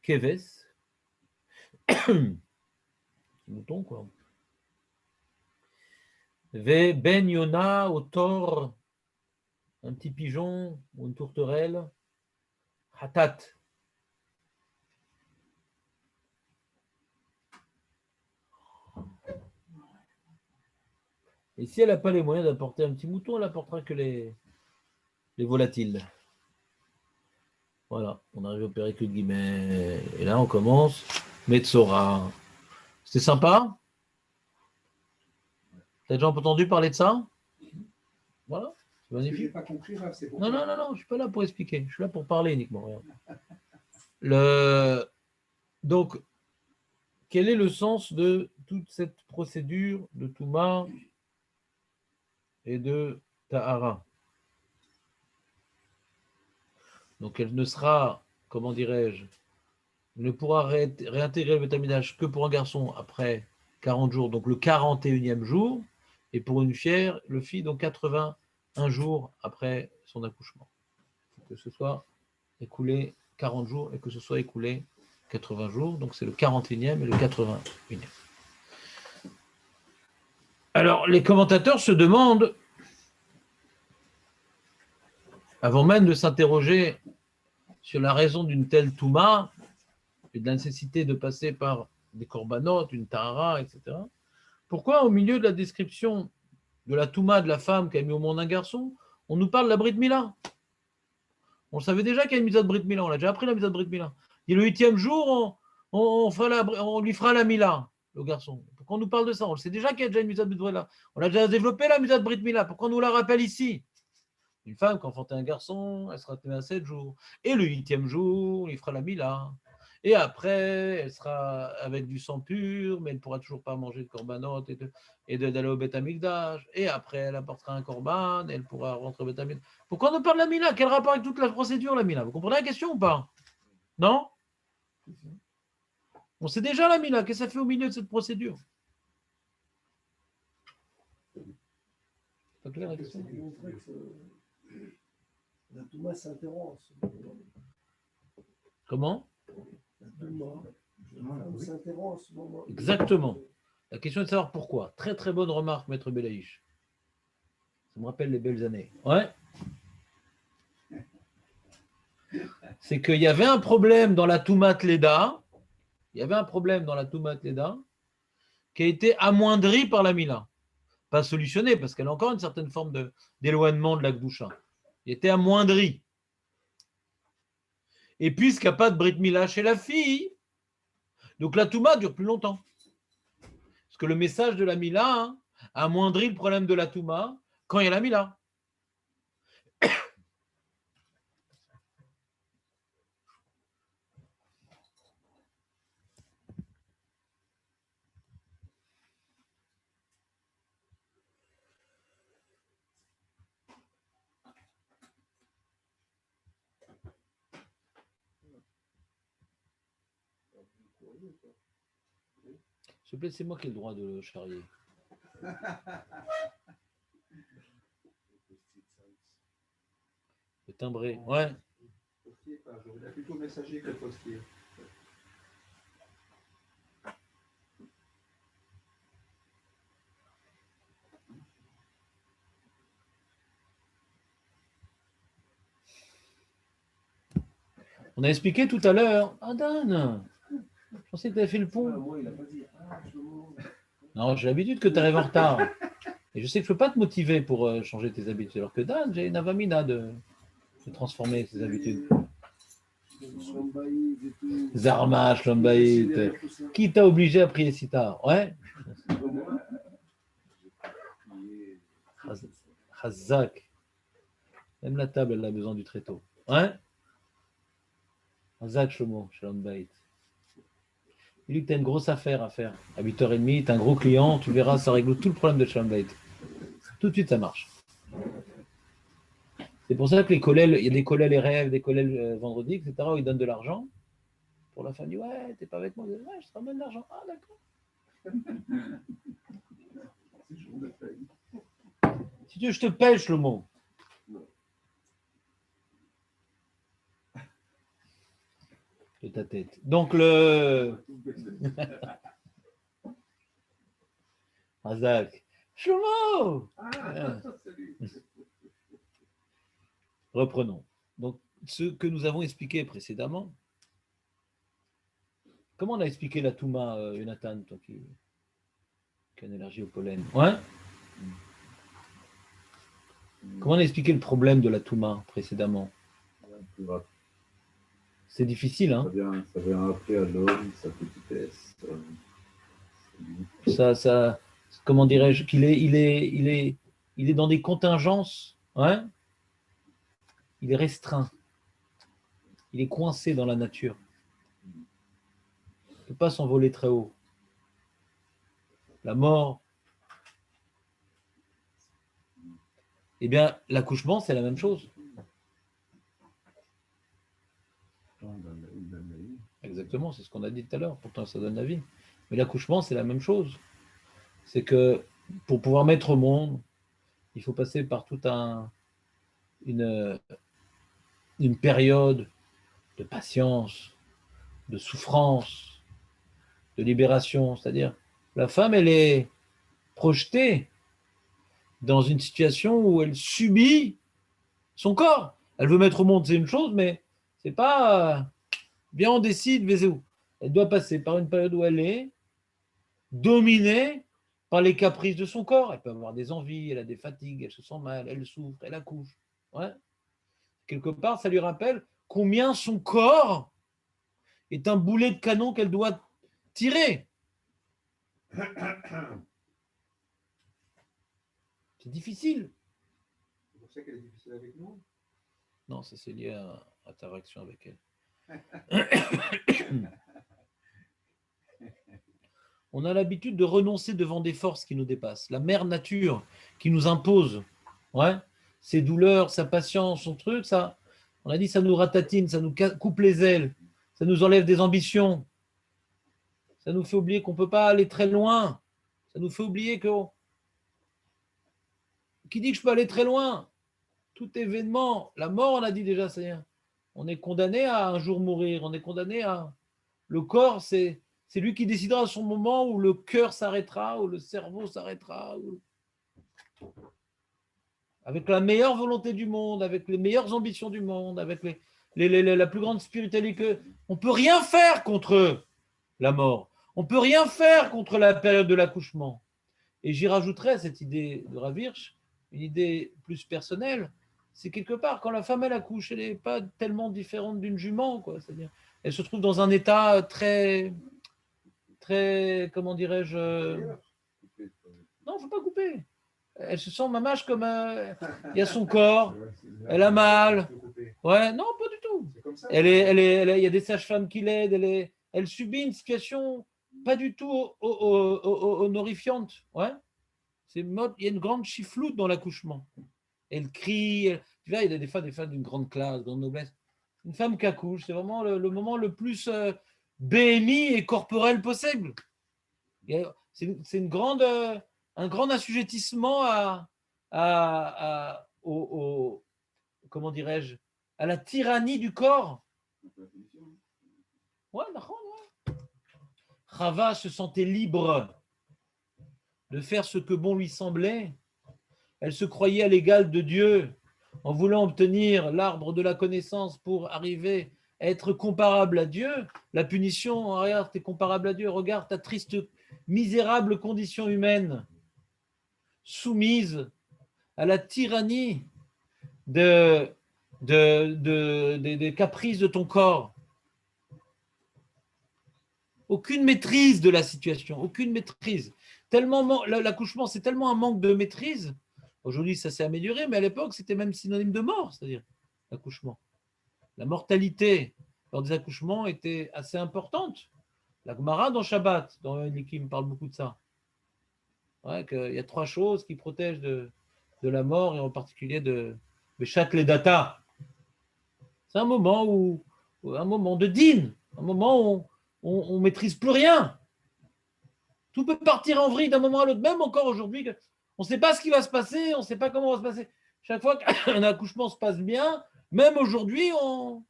Keves, mouton quoi. Ve ben Yona au Thor, un petit pigeon ou une tourterelle, Hatat. Et si elle n'a pas les moyens d'apporter un petit mouton, elle n'apportera que les volatiles. Voilà, on arrive au péricule de guillemets. Et là, on commence. Metzora. C'était sympa? T'as déjà entendu parler de ça? Voilà, c'est Ce que magnifique. j'ai pas compris, Raph, c'est Non, pourquoi. je ne suis pas là pour expliquer. Je suis là pour parler uniquement. Donc, quel est le sens de toute cette procédure de Touma et de Tahara? Donc, elle ne sera, comment dirais-je, ne pourra réintégrer le bétaminage que pour un garçon après 40 jours, donc le 41e jour, et pour une fille, donc 81 jours après son accouchement. Il faut que ce soit écoulé 40 jours et que ce soit écoulé 80 jours, donc c'est le 41e et le 81e. Alors, les commentateurs se demandent, avant même de s'interroger sur la raison d'une telle touma et de la nécessité de passer par des corbanotes, une tahara, etc., pourquoi au milieu de la description de la touma de la femme qui a mis au monde un garçon, on nous parle de la Brit Mila? On savait déjà qu'il y a une mitzvah de Brit Mila, on a déjà appris la mitzvah de Brit Mila. Et le 8e jour, on lui fera la Mila, le garçon. Pourquoi on nous parle de ça? On le sait déjà qu'il y a déjà une mitzvah de Brit Mila. On a déjà développé la mitzvah de Brit Mila. Pourquoi on nous la rappelle ici? Une femme qui enfantait un garçon, elle sera tenue à 7 jours. Et le 8e jour, on lui fera la Mila. Et après, elle sera avec du sang pur, mais elle ne pourra toujours pas manger de korbanot et d'aller au Beth Amikdash. Et après, elle apportera un korban, et elle pourra rentrer au Beth Amikdash. Pourquoi on nous parle de la Mila? Quel rapport avec toute la procédure, la Mila? Vous comprenez la question ou pas? Non? On sait déjà la Mila. Qu'est-ce que ça fait au milieu de cette procédure? Pas clair la question? La Touma s'interrompt. Comment? La Touma s'interrompt en ce moment. Exactement. La question est de savoir pourquoi. Très très bonne remarque, Maître Belaïch. Ça me rappelle les belles années. Ouais. C'est qu'il y avait un problème dans la Toumat Leda. Il y avait un problème dans la Toumat Leda qui a été amoindri par la Mila. Pas solutionné, parce qu'elle a encore une certaine forme d'éloignement de la Gdoucha. Il était amoindri. Et puisqu'il n'y a pas de Brit Mila chez la fille, donc la Touma dure plus longtemps. Parce que le message de la Mila amoindrit le problème de la Touma quand il y a la Mila. S'il te plaît, c'est moi qui ai le droit de le charrier. Le timbré, ouais. Postier, pas. J'aurais plutôt messager que postier. On a expliqué tout à l'heure. Ah, Dan, je pensais que tu avais fait le pont. Moi, il n'a pas dit. Non, j'ai l'habitude que tu arrives en retard. Et je sais que je ne peux pas te motiver pour changer tes habitudes. Alors que Dan, j'ai une avamina de transformer ses habitudes. Zarma, Shlombaït. Qui t'a obligé à prier si tard? Ouais. Chazak. Même la table, elle a besoin du tréteau. Ouais. Chazak, Shlomo, Shlombaït. Il dit que tu as une grosse affaire à faire. À 8h30, tu as un gros client, tu verras, ça règle tout le problème de Shlombaït. Tout de suite, ça marche. C'est pour ça que les collèles, il y a des collèles les rêves, des collèles vendredi, etc., où ils donnent de l'argent. Pour la famille, ouais, t'es pas avec moi, ouais, je te ramène de l'argent. Ah, d'accord. Si tu veux, je te pêche le mot. De ta tête. Donc le. Razak. Shlomo. Reprenons. Donc ce que nous avons expliqué précédemment. Comment on a expliqué la Touma, Jonathan, toi qui a une allergie au pollen? Ouais. Comment on a expliqué le problème de la Touma précédemment? C'est difficile, hein? Ça vient après à l'homme, sa petitesse. Ça, comment dirais-je, il est dans des contingences, hein? Il est restreint. Il est coincé dans la nature. Il ne peut pas s'envoler très haut. La mort. Eh bien, l'accouchement, c'est la même chose. Exactement, c'est ce qu'on a dit tout à l'heure. Pourtant, ça donne la vie. Mais l'accouchement, c'est la même chose. C'est que pour pouvoir mettre au monde, il faut passer par toute une période de patience, de souffrance, de libération. C'est-à-dire, la femme, elle est projetée dans une situation où elle subit son corps. Elle veut mettre au monde, c'est une chose, mais c'est pas bien on décide, mais c'est où. Elle doit passer par une période où elle est dominée par les caprices de son corps. Elle peut avoir des envies, elle a des fatigues, elle se sent mal, elle souffre, elle accouche. Ouais. Quelque part, ça lui rappelle combien son corps est un boulet de canon qu'elle doit tirer. C'est difficile. C'est pour ça qu'elle est difficile avec nous. Non, ça c'est lié à ta réaction avec elle. On a l'habitude de renoncer devant des forces qui nous dépassent. La mère nature qui nous impose, ouais, ses douleurs, sa patience, son truc, ça, on a dit, ça nous ratatine, ça nous coupe les ailes, ça nous enlève des ambitions, ça nous fait oublier qu'on ne peut pas aller très loin, ça nous fait oublier que qui dit que je peux aller très loin? Tout événement, la mort, on a dit déjà, c'est on est condamné à un jour mourir, on est condamné à le corps, c'est lui qui décidera à son moment où le cœur s'arrêtera, où le cerveau s'arrêtera, avec la meilleure volonté du monde, avec les meilleures ambitions du monde, avec la plus grande spiritualité. On ne peut rien faire contre la mort. On ne peut rien faire contre la période de l'accouchement. Et j'y rajouterais à cette idée de Rav Hirsch, une idée plus personnelle. C'est quelque part, quand la femme elle accouche, elle n'est pas tellement différente d'une jument, quoi. C'est-à-dire, elle se trouve dans un état très, comment dirais-je, non, il ne faut pas couper. Elle se sent mamache comme il y a son corps, elle a mal. Ouais, non, pas du tout. Il y a des sages-femmes qui l'aident, elle subit une situation pas du tout honorifiante. Ouais. Il y a une grande chifloute dans l'accouchement. Elle crie. Tu vois, il y a des femmes d'une grande classe, grande noblesse. Une femme qui accouche, c'est vraiment le moment le plus BMI et corporel possible. C'est un grand assujettissement comment dirais-je, à la tyrannie du corps. Ouais, ouais. Chava se sentait libre de faire ce que bon lui semblait. Elle se croyait à l'égal de Dieu en voulant obtenir l'arbre de la connaissance pour arriver à être comparable à Dieu. La punition, regarde, tu es comparable à Dieu, regarde ta triste, misérable condition humaine, soumise à la tyrannie des caprices de ton corps. Aucune maîtrise de la situation, aucune maîtrise. Tellement l'accouchement, c'est tellement un manque de maîtrise. Aujourd'hui, ça s'est amélioré, mais à l'époque, c'était même synonyme de mort, c'est-à-dire l'accouchement. La mortalité lors des accouchements était assez importante. La Gemara dans Shabbat, dans Elikim, parle beaucoup de ça. Ouais, qu'il y a 3 choses qui protègent de la mort, et en particulier de Beshat Ledata. C'est un moment de dîne, un moment où on ne maîtrise plus rien. Tout peut partir en vrille d'un moment à l'autre, même encore aujourd'hui. On ne sait pas ce qui va se passer, on ne sait pas comment va se passer. Chaque fois qu'un accouchement se passe bien, même aujourd'hui, on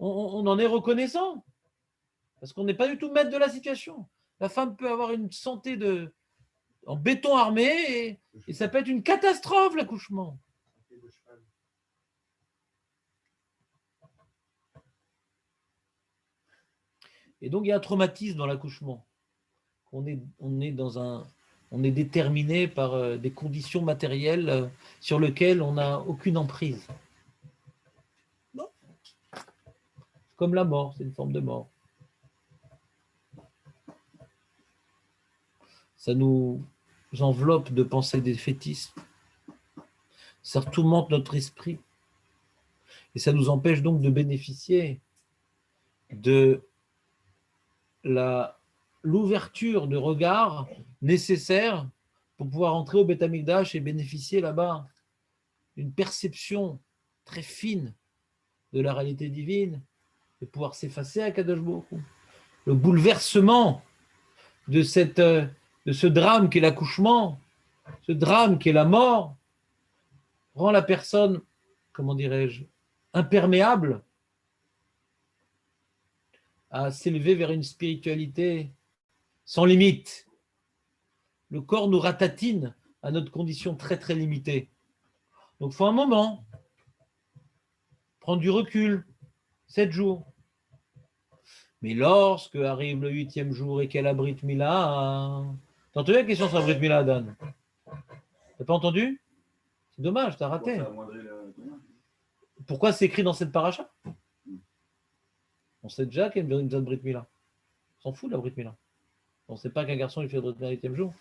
en est reconnaissant. Parce qu'on n'est pas du tout maître de la situation. La femme peut avoir une santé en béton armé et ça peut être une catastrophe, l'accouchement. Et donc, il y a un traumatisme dans l'accouchement. On est déterminé par des conditions matérielles sur lesquelles on n'a aucune emprise. Non. Comme la mort, c'est une forme de mort. Ça nous enveloppe de pensées défaitistes. Ça tourmente notre esprit. Et ça nous empêche donc de bénéficier de l'ouverture de regard nécessaire pour pouvoir entrer au Beth Amikdash et bénéficier là-bas d'une perception très fine de la réalité divine et pouvoir s'effacer à Kadosh Baruch Hu. Le bouleversement de ce drame qu'est l'accouchement, ce drame qu'est la mort, rend la personne, comment dirais-je, imperméable à s'élever vers une spiritualité sans limite. Le corps nous ratatine à notre condition très très limitée. Donc il faut un moment, prendre du recul, 7 jours. Mais lorsque arrive le 8e jour et qu'elle a Brit Mila, t'as entendu la question sur la Brit Mila, Dan? T'as pas entendu? C'est dommage, t'as raté. Pourquoi c'est écrit dans cette paracha? On sait déjà qu'il y a une Brit Mila. On s'en fout de la Brit Mila. On ne sait pas qu'un garçon il fait le 8e jour.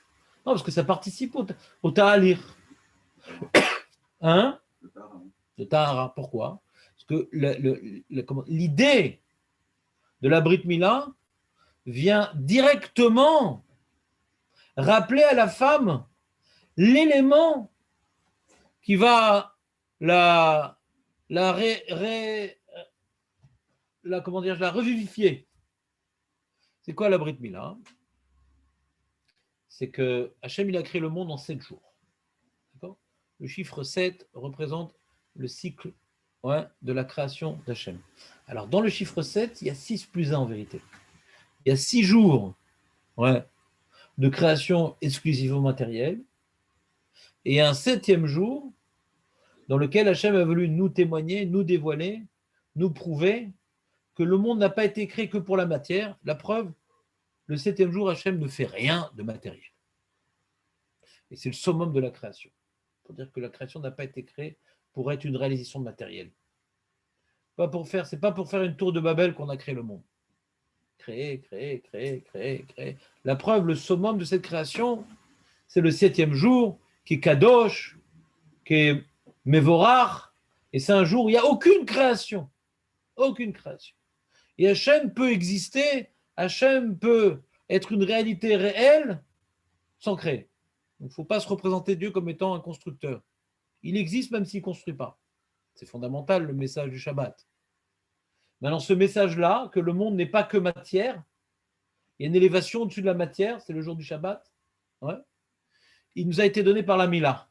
Non, parce que ça participe au Ta'alir. Hein? Le Tahara. Pourquoi? Parce que l'idée de la Brit Mila vient directement rappeler à la femme l'élément qui va la revivifier. C'est quoi la Brit Mila? C'est que Hachem il a créé le monde en 7 jours. D'accord? Le chiffre 7 représente le cycle de la création d'Hachem. Alors, dans le chiffre 7, il y a 6 plus 1 en vérité. Il y a 6 jours de création exclusivement matérielle et un 7e jour dans lequel Hachem a voulu nous témoigner, nous dévoiler, nous prouver que le monde n'a pas été créé que pour la matière. La preuve, le 7e jour, Hachem ne fait rien de matériel. Et c'est le summum de la création. Pour dire que la création n'a pas été créée pour être une réalisation matérielle. C'est pas pour faire une tour de Babel qu'on a créé le monde. Créer. La preuve, le summum de cette création, c'est le 7e jour, qui est Kadosh, qui est Mevorach, et c'est un jour où il n'y a aucune création. Aucune création. Et Hachem peut exister, Hachem peut être une réalité réelle sans créer. Il ne faut pas se représenter Dieu comme étant un constructeur. Il existe même s'il ne construit pas. C'est fondamental le message du Shabbat. Maintenant, ce message-là, que le monde n'est pas que matière, il y a une élévation au-dessus de la matière, c'est le jour du Shabbat, il nous a été donné par la Mila.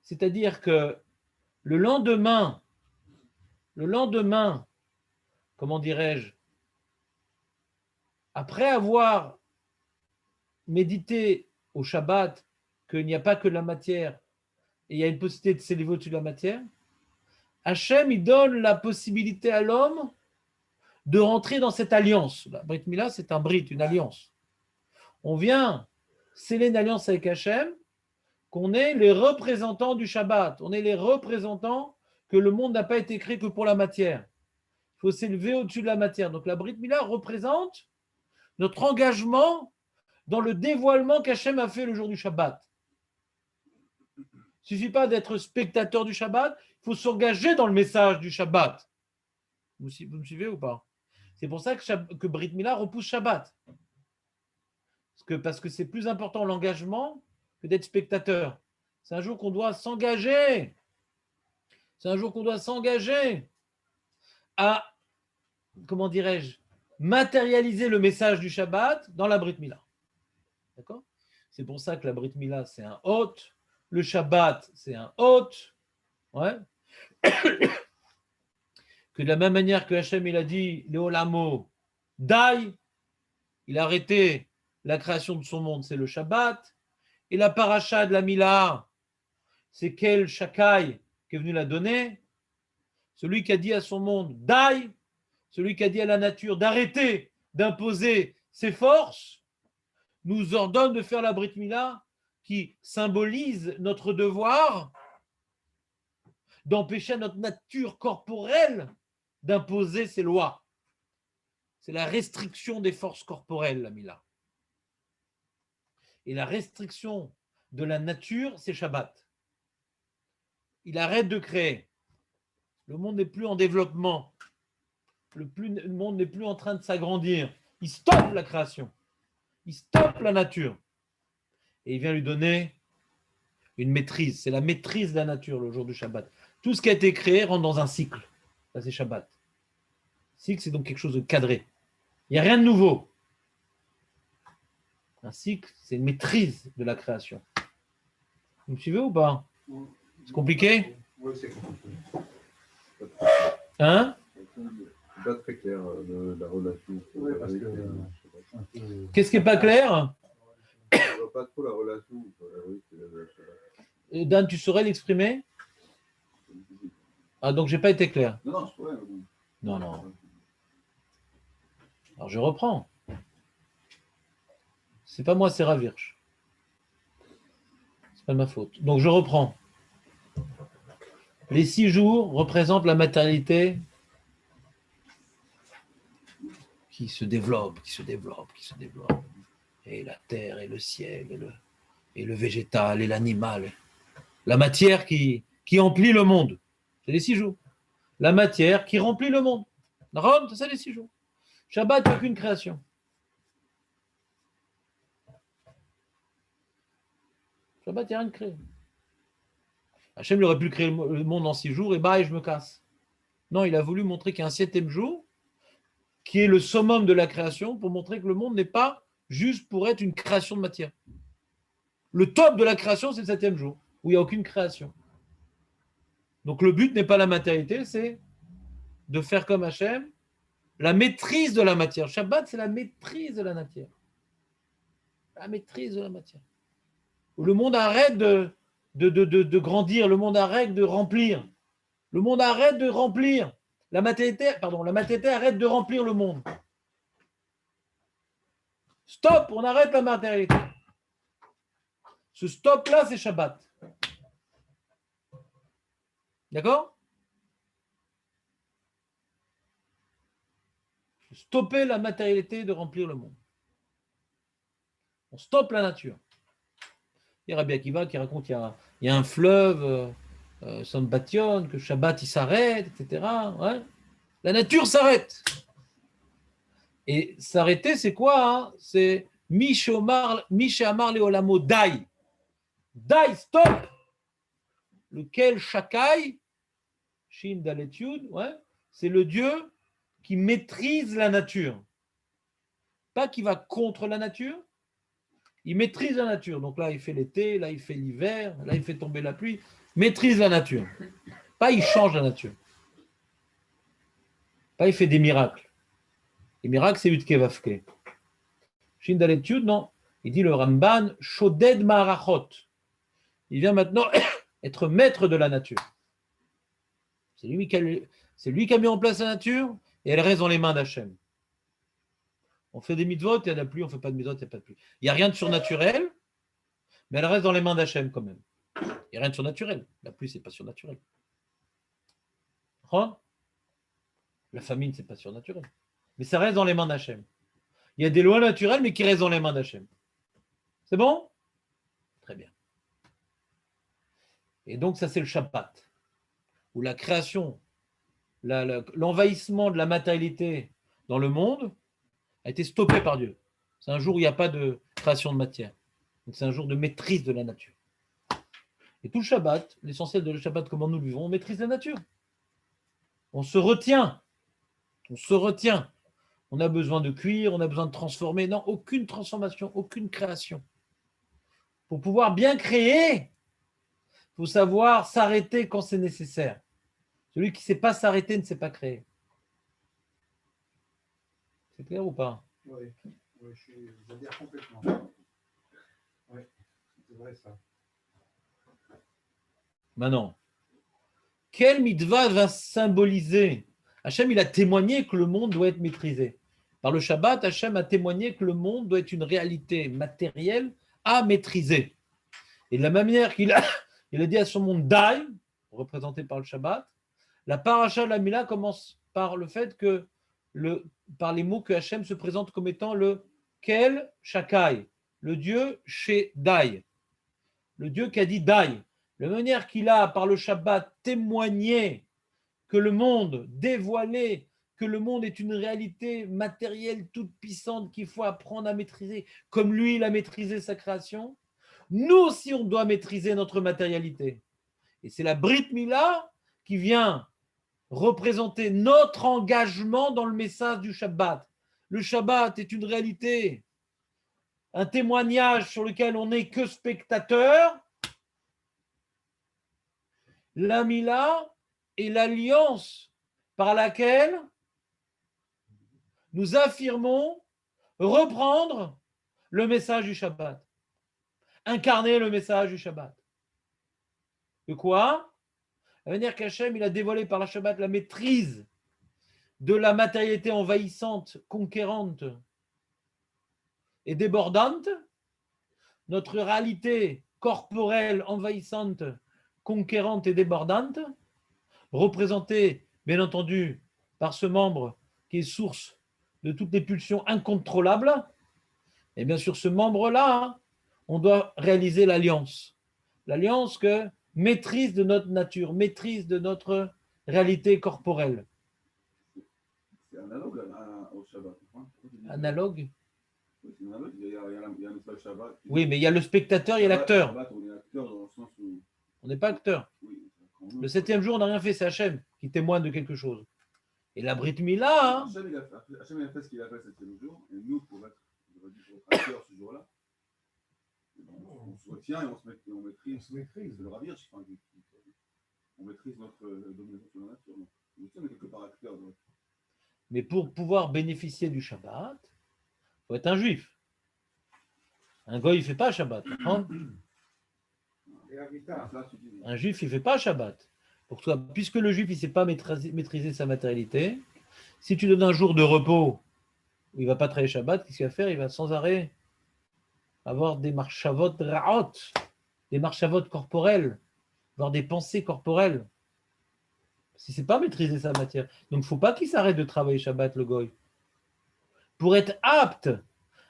C'est-à-dire que le lendemain, comment dirais-je, après avoir médité au Shabbat qu'il n'y a pas que de la matière et il y a une possibilité de s'élever au-dessus de la matière, Hachem, il donne la possibilité à l'homme de rentrer dans cette alliance. La Brit Mila, c'est un brit, une alliance. On vient sceller une alliance avec Hachem, qu'on est les représentants du Shabbat. On est les représentants que le monde n'a pas été créé que pour la matière. Il faut s'élever au-dessus de la matière. Donc la Brit Mila représente notre engagement dans le dévoilement qu'Hachem a fait le jour du Shabbat. Il ne suffit pas d'être spectateur du Shabbat, il faut s'engager dans le message du Shabbat. Vous me suivez ou pas? C'est pour ça que Brit Mila repousse Shabbat. Parce que c'est plus important l'engagement que d'être spectateur. C'est un jour qu'on doit s'engager. C'est un jour qu'on doit s'engager à, comment dirais-je, matérialiser le message du Shabbat dans la Brit Mila. D'accord? C'est pour ça que la Brit Mila, c'est un hôte. Le Shabbat, c'est un hôte. Que de la même manière que Hachem, il a dit, Léolamo, Dai, il a arrêté la création de son monde, c'est le Shabbat. Et la paracha de la Mila, c'est quel Shakai qui est venu la donner? Celui qui a dit à son monde, Dai, celui qui a dit à la nature d'arrêter d'imposer ses forces, nous ordonne de faire la Brit Mila qui symbolise notre devoir d'empêcher à notre nature corporelle d'imposer ses lois. C'est la restriction des forces corporelles, la Mila. Et la restriction de la nature, c'est Shabbat. Il arrête de créer. Le monde n'est plus en développement. Le monde n'est plus en train de s'agrandir. Il stoppe la création. Il stoppe la nature. Et il vient lui donner une maîtrise. C'est la maîtrise de la nature le jour du Shabbat. Tout ce qui a été créé rentre dans un cycle. Ça, c'est Shabbat. Cycle, c'est donc quelque chose de cadré. Il n'y a rien de nouveau. Un cycle, c'est une maîtrise de la création. Vous me suivez ou pas? C'est compliqué? Oui, c'est compliqué. Hein? C'est pas très clair la relation. Oui, parce que Qu'est-ce qui n'est pas clair? Je ne vois pas trop la relation entre la rue et la Dan, tu saurais l'exprimer? Ah, donc j'ai pas été clair. Non, je pourrais. Non, non. Alors je reprends. C'est pas moi, c'est Ravirch. C'est pas de ma faute. Donc je reprends. Les 6 jours représentent la matérialité qui se développe, qui se développe, qui se développe. Et la terre, et le ciel, et le végétal, et l'animal. La matière qui emplit le monde. C'est les 6 jours. La matière qui remplit le monde. Rome, c'est ça les 6 jours. Shabbat, il n'y a qu'une création. Shabbat, il n'y a rien de créé. Hachem aurait pu créer le monde en 6 jours et bah, et je me casse. Non, il a voulu montrer qu'il y a un 7e jour qui est le summum de la création pour montrer que le monde n'est pas juste pour être une création de matière. Le top de la création, c'est le 7e jour, où il n'y a aucune création. Donc le but n'est pas la matérialité, c'est de faire comme Hachem, la maîtrise de la matière. Shabbat, c'est la maîtrise de la matière. La maîtrise de la matière. Où le monde arrête de grandir, le monde arrête de remplir. Le monde arrête de remplir. La matérialité arrête de remplir le monde. Stop, on arrête la matérialité. Ce stop-là, c'est Shabbat. D'accord? Stopper la matérialité de remplir le monde. On stoppe la nature. Il y a Rabbi Akiva qui raconte qu'il y a un fleuve, Sambation, que Shabbat il s'arrête, etc. Ouais. La nature s'arrête. Et s'arrêter, c'est quoi hein? C'est Mishamar Leolamo Dai. Dai, stop. Lequel Shakai, Shin Dalet-Yud, ouais, c'est le Dieu qui maîtrise la nature. Pas qui va contre la nature, il maîtrise la nature. Donc là, il fait l'été, là, il fait l'hiver, là, il fait tomber la pluie. Maîtrise la nature. Pas il change la nature. Pas il fait des miracles. Les miracles, c'est Utke Vavke. Shin Dalet Yud, non. Il dit le Ramban, Shoded Maharachot. Il vient maintenant être maître de la nature. C'est lui qui a mis en place la nature et elle reste dans les mains d'Hachem. On fait des mitzvot, il n'y en a plus, on ne fait pas de mitzvot, il n'y a pas de pluie. Il n'y a rien de surnaturel, mais elle reste dans les mains d'Hachem quand même. Il n'y a rien de surnaturel. La pluie, ce n'est pas surnaturel. La famine, ce n'est pas surnaturel. Mais ça reste dans les mains d'Hachem. Il y a des lois naturelles, mais qui restent dans les mains d'Hachem. C'est bon? Très bien. Et donc, ça, c'est le Shabbat, où la création, l'envahissement de la matérialité dans le monde a été stoppé par Dieu. C'est un jour où il n'y a pas de création de matière. Donc, c'est un jour de maîtrise de la nature. Et tout le Shabbat, l'essentiel de le Shabbat, comment nous le vivons, on maîtrise la nature. On se retient. On se retient. On a besoin de cuire, on a besoin de transformer. Non, aucune transformation, aucune création. Pour pouvoir bien créer, il faut savoir s'arrêter quand c'est nécessaire. Celui qui ne sait pas s'arrêter ne sait pas créer. C'est clair ou pas? Oui, je veux dire complètement. Oui, c'est vrai ça. Maintenant, quel mitzvah va symboliser Hachem, il a témoigné que le monde doit être maîtrisé. Par le Shabbat, Hachem a témoigné que le monde doit être une réalité matérielle à maîtriser. Et de la même manière il a dit à son monde Dai, représenté par le Shabbat, la paracha de la Mila commence par le fait que, par les mots que Hachem se présente comme étant le Kel Shakai, le Dieu chez Dai, le Dieu qui a dit Dai. De la manière qu'il a, par le Shabbat, témoigné que le monde, dévoilé, que le monde est une réalité matérielle toute puissante qu'il faut apprendre à maîtriser, comme lui, il a maîtrisé sa création, nous aussi, on doit maîtriser notre matérialité. Et c'est la Brit Mila qui vient représenter notre engagement dans le message du Shabbat. Le Shabbat est une réalité, un témoignage sur lequel on n'est que spectateur. La Mila est l'alliance par laquelle nous affirmons reprendre le message du Shabbat, incarner le message du Shabbat. De quoi? Ça veut dire qu'Hachem, il a dévoilé par la Shabbat la maîtrise de la matérialité envahissante, conquérante et débordante, notre réalité corporelle envahissante, conquérante et débordante, représentée, bien entendu, par ce membre qui est source de toutes les pulsions incontrôlables. Et bien sûr, ce membre-là, on doit réaliser l'alliance. L'alliance que maîtrise de notre nature, maîtrise de notre réalité corporelle. C'est analogue au Shabbat. Analogue? Oui, c'est analogue. Il y a un message Shabbat. Oui, mais il y a le spectateur, il y a l'acteur. Shabbat, on est acteur dans le sens où. On n'est pas acteur. Oui, Le 7e jour, on n'a rien fait, c'est Hachem qui témoigne de quelque chose. Et la Brit Mila, Hachem, il a fait ce qu'il a fait le 7e jour, et nous, pour être acteurs ce jour-là, on se retient et on maîtrise. C'est le ravir, on maîtrise notre domination sur la nature. Donc, on est quelque part acteur. mais pour pouvoir bénéficier du Shabbat, il faut être un juif. Un goy, il ne fait pas Shabbat. Hein? Un juif, il ne fait pas Shabbat. Pour toi, puisque le juif, il ne sait pas maîtriser sa matérialité, si tu donnes un jour de repos où il ne va pas travailler Shabbat, qu'est-ce qu'il va faire? Il va sans arrêt avoir des marchavot ra'ot, des marchavot corporelles, avoir des pensées corporelles. Si c'est pas maîtriser sa matière. Donc, il ne faut pas qu'il s'arrête de travailler Shabbat, le goy. Pour être apte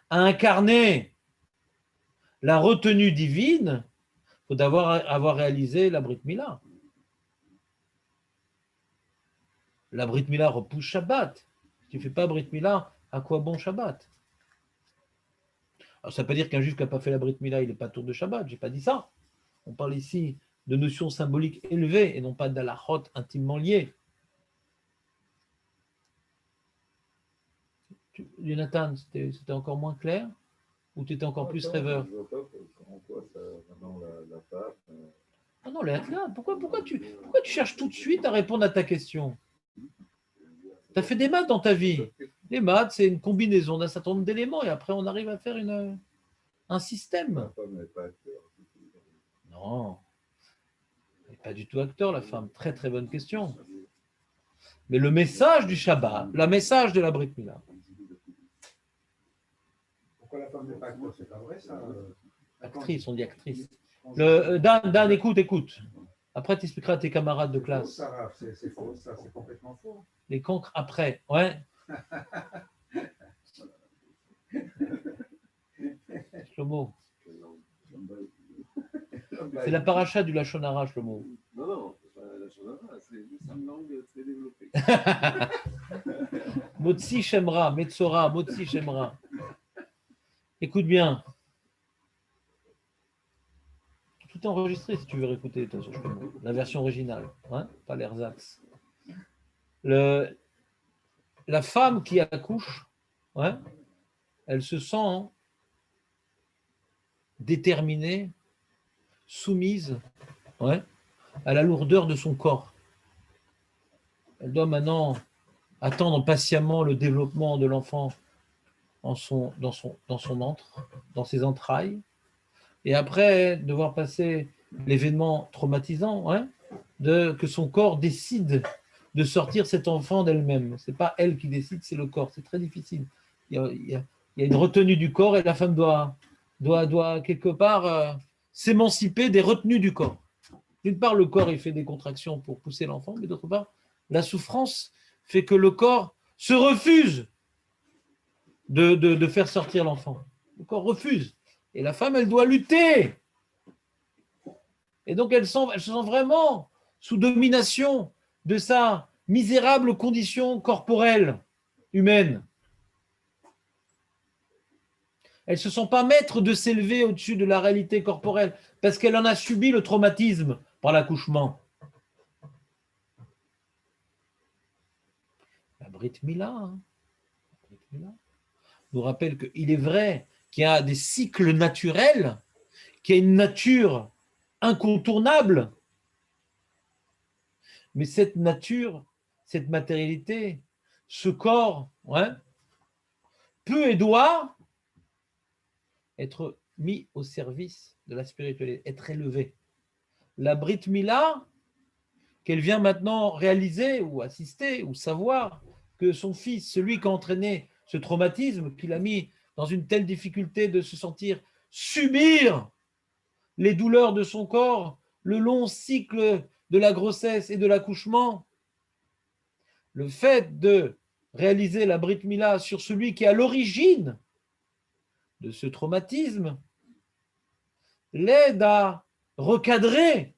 à incarner la retenue divine, il faut avoir réalisé la Brit Mila. La Brit Mila repousse Shabbat. Si tu ne fais pas Brit Mila, à quoi bon Shabbat? Alors, ça ne veut pas dire qu'un juif qui n'a pas fait la Brit Mila, il n'est pas tour de Shabbat. Je n'ai pas dit ça. On parle ici de notions symboliques élevées et non pas d'halachot intimement liées. Jonathan, c'était encore moins clair? Ou tu étais encore plus rêveur? Je vois pas en quoi ça vraiment la part. Ah non, les athlètes, pourquoi tu cherches tout de suite à répondre à ta question? Tu as fait des maths dans ta vie. Les maths, c'est une combinaison d'un certain nombre d'éléments et après, on arrive à faire un système. La femme n'est pas acteur. Non, elle n'est pas du tout acteur, la femme. Très, très bonne question. Mais le message du Shabbat, le message de la Brit Mila. Pourquoi la femme n'est pas acteur? C'est pas vrai, ça. Actrice, on dit actrice. Dan, écoute. Après, tu expliqueras à tes camarades de classe. Sarah, c'est faux, ça, c'est complètement faux. Les cancres après, ouais. Shlomo. C'est la paracha du Lachon Hara, Shlomo. Non, la chose c'est juste une langue très développée. Motsi Shemra, Metzora, Motsi Shemra. Écoute bien. Tout est enregistré si tu veux réécouter la version originale, hein, pas l'ersatz. La femme qui accouche, ouais, elle se sent déterminée, soumise, ouais, à la lourdeur de son corps. Elle doit maintenant attendre patiemment le développement de l'enfant dans son ventre, dans ses entrailles, et après devoir passer l'événement traumatisant, hein, que son corps décide de sortir cet enfant d'elle-même. Ce n'est pas elle qui décide, c'est le corps. C'est très difficile. Il y a une retenue du corps et la femme doit quelque part s'émanciper des retenues du corps. D'une part, le corps il fait des contractions pour pousser l'enfant, mais d'autre part, la souffrance fait que le corps se refuse de faire sortir l'enfant. Le corps refuse. Et la femme, elle doit lutter. Et donc, elle se sent vraiment sous domination de sa misérable condition corporelle humaine. Elles ne se sent pas maîtres de s'élever au-dessus de la réalité corporelle parce qu'elle en a subi le traumatisme par l'accouchement. La Brit Mila, nous rappelle qu'il est vrai qu'il y a des cycles naturels, qu'il y a une nature incontournable, mais cette nature, cette matérialité, ce corps, peut et doit être mis au service de la spiritualité, être élevé. La Brit Mila, qu'elle vient maintenant réaliser ou assister ou savoir que son fils, celui qui a entraîné ce traumatisme, qui l'a mis dans une telle difficulté de se sentir subir les douleurs de son corps, le long cycle de la grossesse et de l'accouchement, le fait de réaliser la Brit Mila sur celui qui est à l'origine de ce traumatisme l'aide à recadrer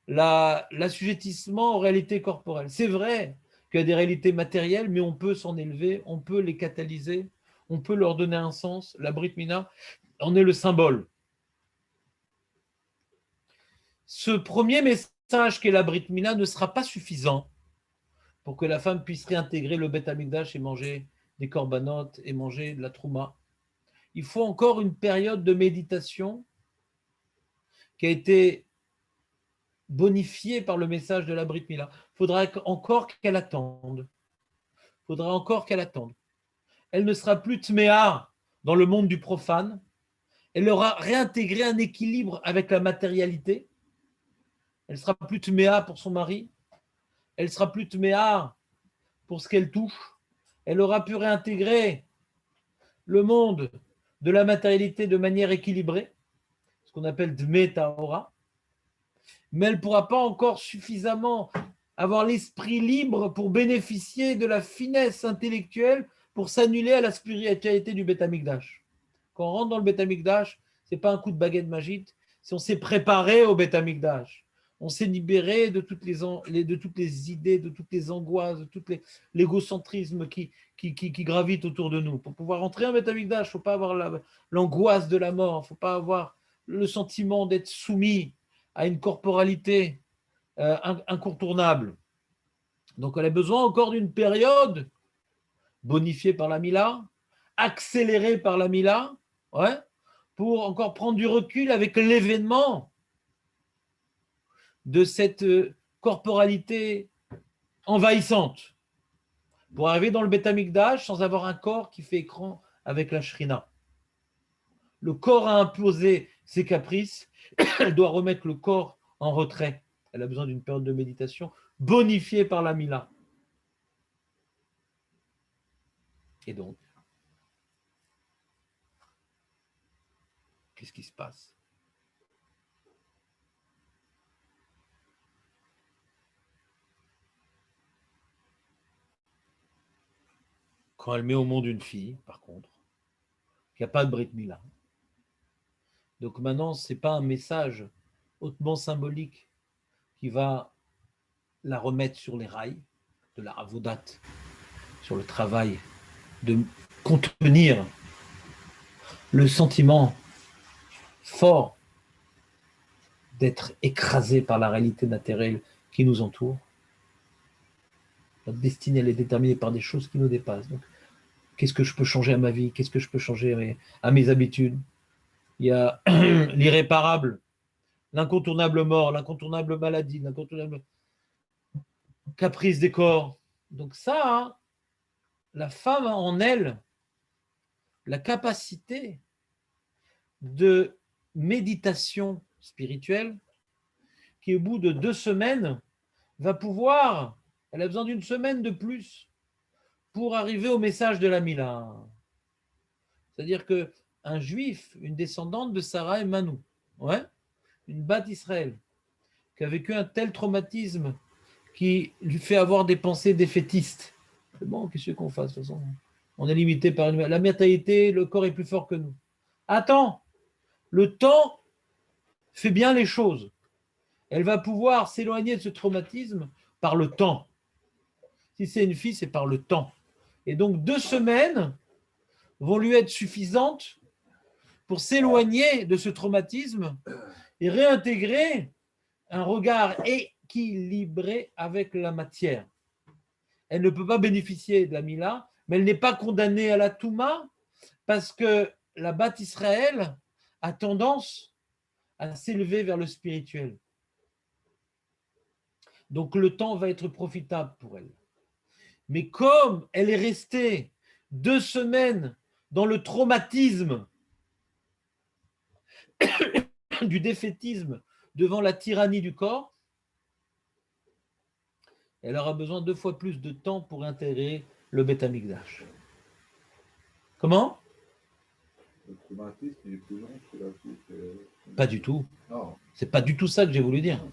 l'assujettissement aux réalités corporelles. C'est vrai qu'il y a des réalités matérielles, mais on peut s'en élever, on peut les catalyser, on peut leur donner un sens. La Brit Mila en est le symbole. Ce premier message qu'est la Brit Mila ne sera pas suffisant pour que la femme puisse réintégrer le Beth Amikdash et manger des corbanotes et manger de la trouma. Il faut encore une période de méditation qui a été bonifiée par le message de la Brit Mila. Il faudra encore qu'elle attende. Elle ne sera plus tméa dans le monde du profane. Elle aura réintégré un équilibre avec la matérialité. Elle sera plus tméa pour son mari. Elle sera plus tméa pour ce qu'elle touche. Elle aura pu réintégrer le monde de la matérialité de manière équilibrée, ce qu'on appelle Dme Tahora, mais elle ne pourra pas encore suffisamment avoir l'esprit libre pour bénéficier de la finesse intellectuelle pour s'annuler à la spiritualité du Beth Amikdash. Quand on rentre dans le Beth Amikdash, ce n'est pas un coup de baguette magique, c'est on s'est préparé au Beth Amikdash. On s'est libéré de toutes les idées, de toutes les angoisses, de tout l'égocentrisme qui gravitent autour de nous. Pour pouvoir entrer en Beth Amikdash, il ne faut pas avoir l'angoisse de la mort, il ne faut pas avoir le sentiment d'être soumis à une corporalité incontournable. Donc, elle a besoin encore d'une période bonifiée par la Mila, accélérée par la Mila, pour encore prendre du recul avec l'événement de cette corporalité envahissante, pour arriver dans le Beth Amikdash sans avoir un corps qui fait écran avec la Shrina. Le corps a imposé ses caprices, elle doit remettre le corps en retrait. Elle a besoin d'une période de méditation bonifiée par la Mila. Et donc, qu'est-ce qui se passe? Quand elle met au monde une fille, par contre, qui n'a pas de Brit Mila. Donc maintenant, ce n'est pas un message hautement symbolique qui va la remettre sur les rails de la avodat, sur le travail de contenir le sentiment fort d'être écrasé par la réalité matérielle qui nous entoure. Notre destinée, elle est déterminée par des choses qui nous dépassent. Donc, qu'est-ce que je peux changer à ma vie? Qu'est-ce que je peux changer à mes habitudes? Il y a l'irréparable, l'incontournable mort, l'incontournable maladie, l'incontournable caprice des corps. Donc ça, la femme a en elle la capacité de méditation spirituelle qui, au bout de 2 semaines, va pouvoir, elle a besoin d'une semaine de plus pour arriver au message de la Mila. C'est-à-dire qu'un juif, une descendante de Sarah et Manou, ouais, une Bat Israël, qui a vécu un tel traumatisme qui lui fait avoir des pensées défaitistes. C'est bon, qu'est-ce qu'on fasse de toute façon? On est limité par la mortalité, le corps est plus fort que nous. Attends, le temps fait bien les choses. Elle va pouvoir s'éloigner de ce traumatisme par le temps. Si c'est une fille, c'est par le temps. Et donc 2 semaines vont lui être suffisantes pour s'éloigner de ce traumatisme et réintégrer un regard équilibré avec la matière. Elle ne peut pas bénéficier de la Mila, mais elle n'est pas condamnée à la Touma parce que la Bat Israël a tendance à s'élever vers le spirituel. Donc le temps va être profitable pour elle. Mais comme elle est restée 2 semaines dans le traumatisme du défaitisme devant la tyrannie du corps, elle aura besoin 2 fois plus de temps pour intégrer le Beth Amikdash. Comment? Le traumatisme, il est plus long que la suite. Pas du tout. Non. C'est pas du tout ça que j'ai voulu dire.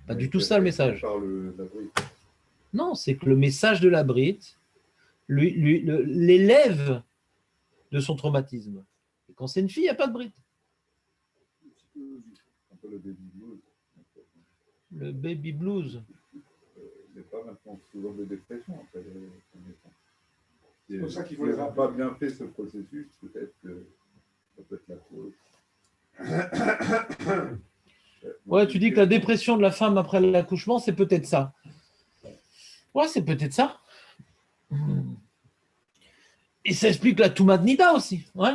Pas du tout ça le message. Par la brite. Non, c'est que le message de la brite l'élève de son traumatisme. Et quand c'est une fille, il n'y a pas de brite. Un peu le baby blues. Le baby blues. Les femmes font souvent des dépressions après les naissances. C'est pour ça qu'il faut si les elles n'ont rappeler. pas bien fait ce processus, peut-être que ça peut être la cause. Ouais, tu dis que la dépression de la femme après l'accouchement, c'est peut-être ça. Ouais, c'est peut-être ça. Et ça explique la Touma de Nida aussi. Ouais.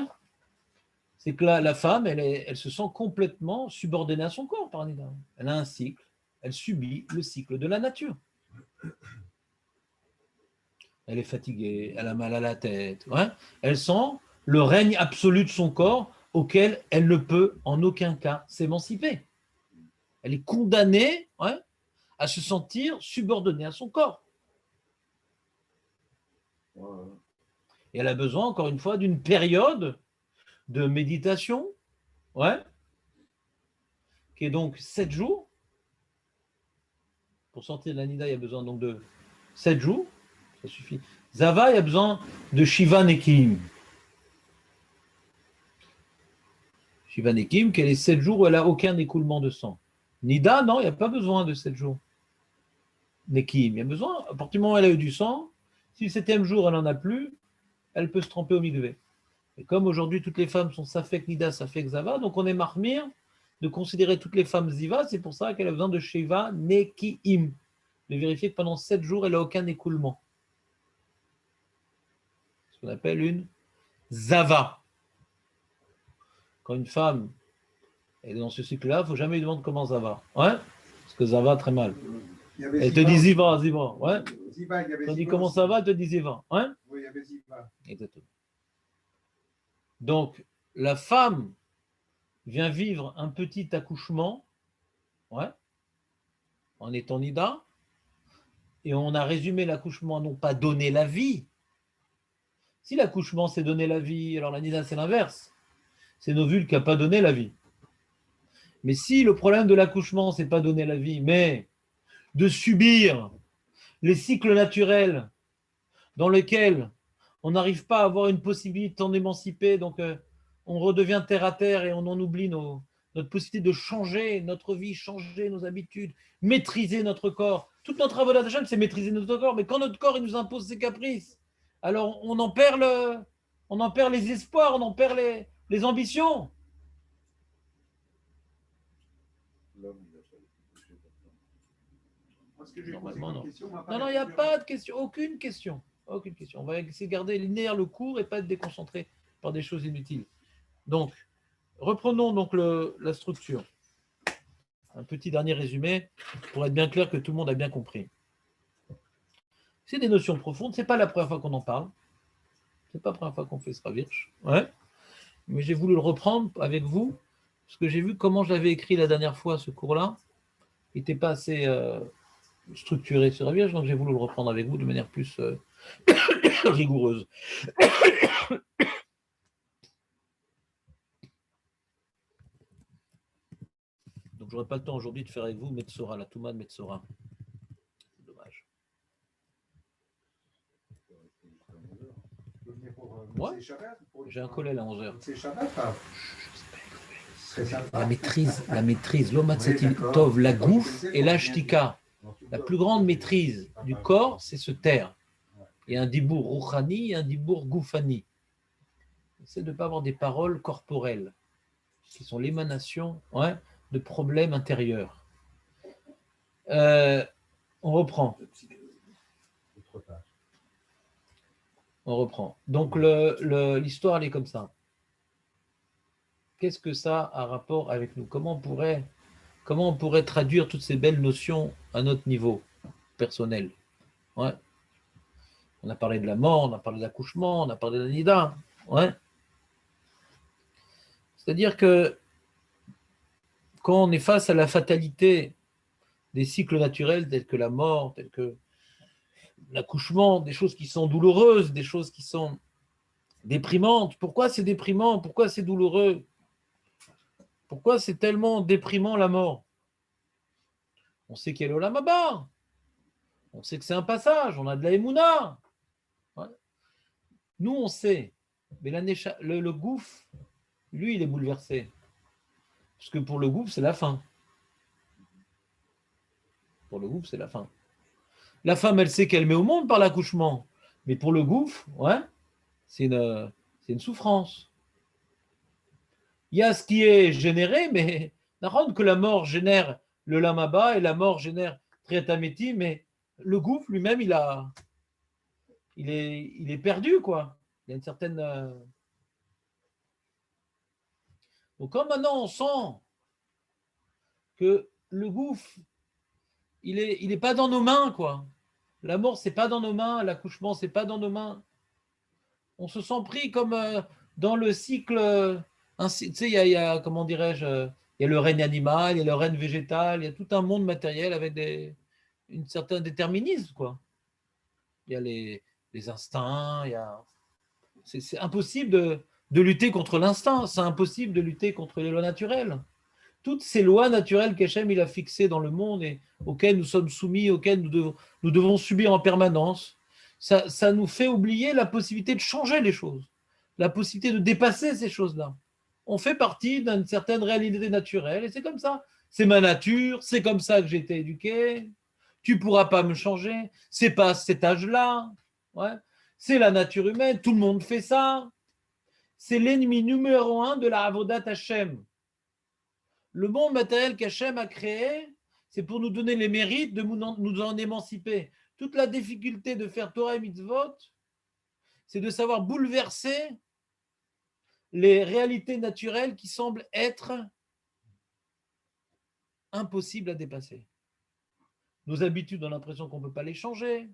C'est que la femme, elle se sent complètement subordonnée à son corps par Nida. Elle a un cycle, elle subit le cycle de la nature. Elle est fatiguée, elle a mal à la tête. Ouais. Elle sent le règne absolu de son corps auquel elle ne peut en aucun cas s'émanciper. Elle est condamnée, ouais, à se sentir subordonnée à son corps. Voilà. Et elle a besoin, encore une fois, d'une période de méditation, ouais, qui est donc 7 jours. Pour sortir de la Nida, il y a besoin donc de 7 jours. Ça suffit. Zava, il y a besoin de Shiva Nekim. Shiva Nekim, qui est les 7 jours où elle n'a aucun écoulement de sang. Nida, non, il n'y a pas besoin de 7 jours. Nekim, il y a besoin, à partir du moment où elle a eu du sang, si le 7e jour elle n'en a plus, elle peut se tremper au mikvé. Et comme aujourd'hui toutes les femmes sont Safek Nida, Safek Zava, donc on est marmire de considérer toutes les femmes Ziva, c'est pour ça qu'elle a besoin de Shiva Nekim, de vérifier que pendant 7 jours elle n'a aucun écoulement. Ce qu'on appelle une Zava. Quand une femme est dans ce cycle-là, il ne faut jamais lui demander comment ça va. Ouais, parce que ça va très mal. Elle te dit Ziva, Ziva. Ouais. Ziva, il y avait Quand on dit Ziva comment aussi. ça va, elle te dit Ziva. Ouais. Oui, il y avait Ziva. Exactement. Donc, la femme vient vivre un petit accouchement, ouais, en étant Nida, et on a résumé l'accouchement non pas donner la vie. Si l'accouchement c'est donner la vie, alors la Nida c'est l'inverse. C'est une ovule qui n'a pas donné la vie. Mais si le problème de l'accouchement c'est pas donner la vie, mais de subir les cycles naturels dans lesquels on n'arrive pas à avoir une possibilité d'en émanciper, donc on redevient terre à terre et on en oublie notre possibilité de changer notre vie, changer nos habitudes, maîtriser notre corps. Toute notre travail d'Hachem, c'est maîtriser notre corps, mais quand notre corps il nous impose ses caprices, alors on en perd les espoirs, on en perd les ambitions. Parce que je lui ai posé Normalement, une non. question, Non, il n'y a pas de question, aucune question. Aucune question. On va essayer de garder linéaire le cours et pas être déconcentré par des choses inutiles. Donc, reprenons donc la structure. Un petit dernier résumé pour être bien clair que tout le monde a bien compris. C'est des notions profondes. Ce n'est pas la première fois qu'on en parle. Ce n'est pas la première fois qu'on fait ce Ravirch. Ouais. Mais j'ai voulu le reprendre avec vous parce que j'ai vu comment je l'avais écrit la dernière fois, ce cours-là. Il n'était pas assez structuré sur la Vierge, donc j'ai voulu le reprendre avec vous de manière plus rigoureuse. Donc j'aurai pas le temps aujourd'hui de faire avec vous Metzora, la Touma de Metzora. C'est dommage. Ouais. J'ai un collègue à 11h. C'est Shabbat, La maîtrise, l'omatsati tov, la gouf et la shtika. La plus grande maîtrise du corps, c'est se taire. Il y a un dibour rouchani et un dibour goufani. C'est de ne pas avoir des paroles corporelles, qui sont l'émanation de problèmes intérieurs. On reprend. Donc l'histoire, elle est comme ça. Qu'est-ce que ça a rapport avec nous? Comment on pourrait traduire toutes ces belles notions à notre niveau personnel? Ouais. On a parlé de la mort, on a parlé de l'accouchement, on a parlé de la nida. Ouais. C'est-à-dire que quand on est face à la fatalité des cycles naturels tels que la mort, tels que l'accouchement, des choses qui sont douloureuses, des choses qui sont déprimantes. Pourquoi c'est déprimant? Pourquoi c'est douloureux? Pourquoi c'est tellement déprimant la mort? On sait qu'il y a l'Olam Haba. On sait que c'est un passage. On a de la Emouna. Ouais. Nous, on sait. Mais le gouffre, lui, il est bouleversé. Parce que pour le gouffre, c'est la fin. Pour le gouffre, c'est la fin. La femme, elle sait qu'elle met au monde par l'accouchement. Mais pour le gouffre, c'est une souffrance. Il y a ce qui est généré, mais n'importe que la mort génère le lamaba et la mort génère triatameti, mais le gouffre lui-même, il est perdu, quoi. Il y a une certaine. Donc, quand maintenant on sent que le gouffre, il est pas dans nos mains, quoi. La mort, c'est pas dans nos mains, l'accouchement, c'est pas dans nos mains. On se sent pris comme dans le cycle. Tu sais, il y a, comment dirais-je, il y a le règne animal, il y a le règne végétal, il y a tout un monde matériel avec une certaine déterminisme, quoi. Il y a les instincts, c'est impossible de lutter contre l'instinct, c'est impossible de lutter contre les lois naturelles. Toutes ces lois naturelles qu'Hachem il a fixées dans le monde et auxquelles nous sommes soumis, auxquelles nous devons subir en permanence, ça nous fait oublier la possibilité de changer les choses, la possibilité de dépasser ces choses-là. On fait partie d'une certaine réalité naturelle et c'est comme ça. C'est ma nature, c'est comme ça que j'ai été éduqué. Tu ne pourras pas me changer. C'est pas à cet âge-là. Ouais. C'est la nature humaine. Tout le monde fait ça. C'est l'ennemi numéro 1 de la Avodat Hashem. Le monde matériel qu'Hachem a créé, c'est pour nous donner les mérites de nous en émanciper. Toute la difficulté de faire Torah et Mitzvot, c'est de savoir bouleverser les réalités naturelles qui semblent être impossibles à dépasser. Nos habitudes, on a l'impression qu'on ne peut pas les changer.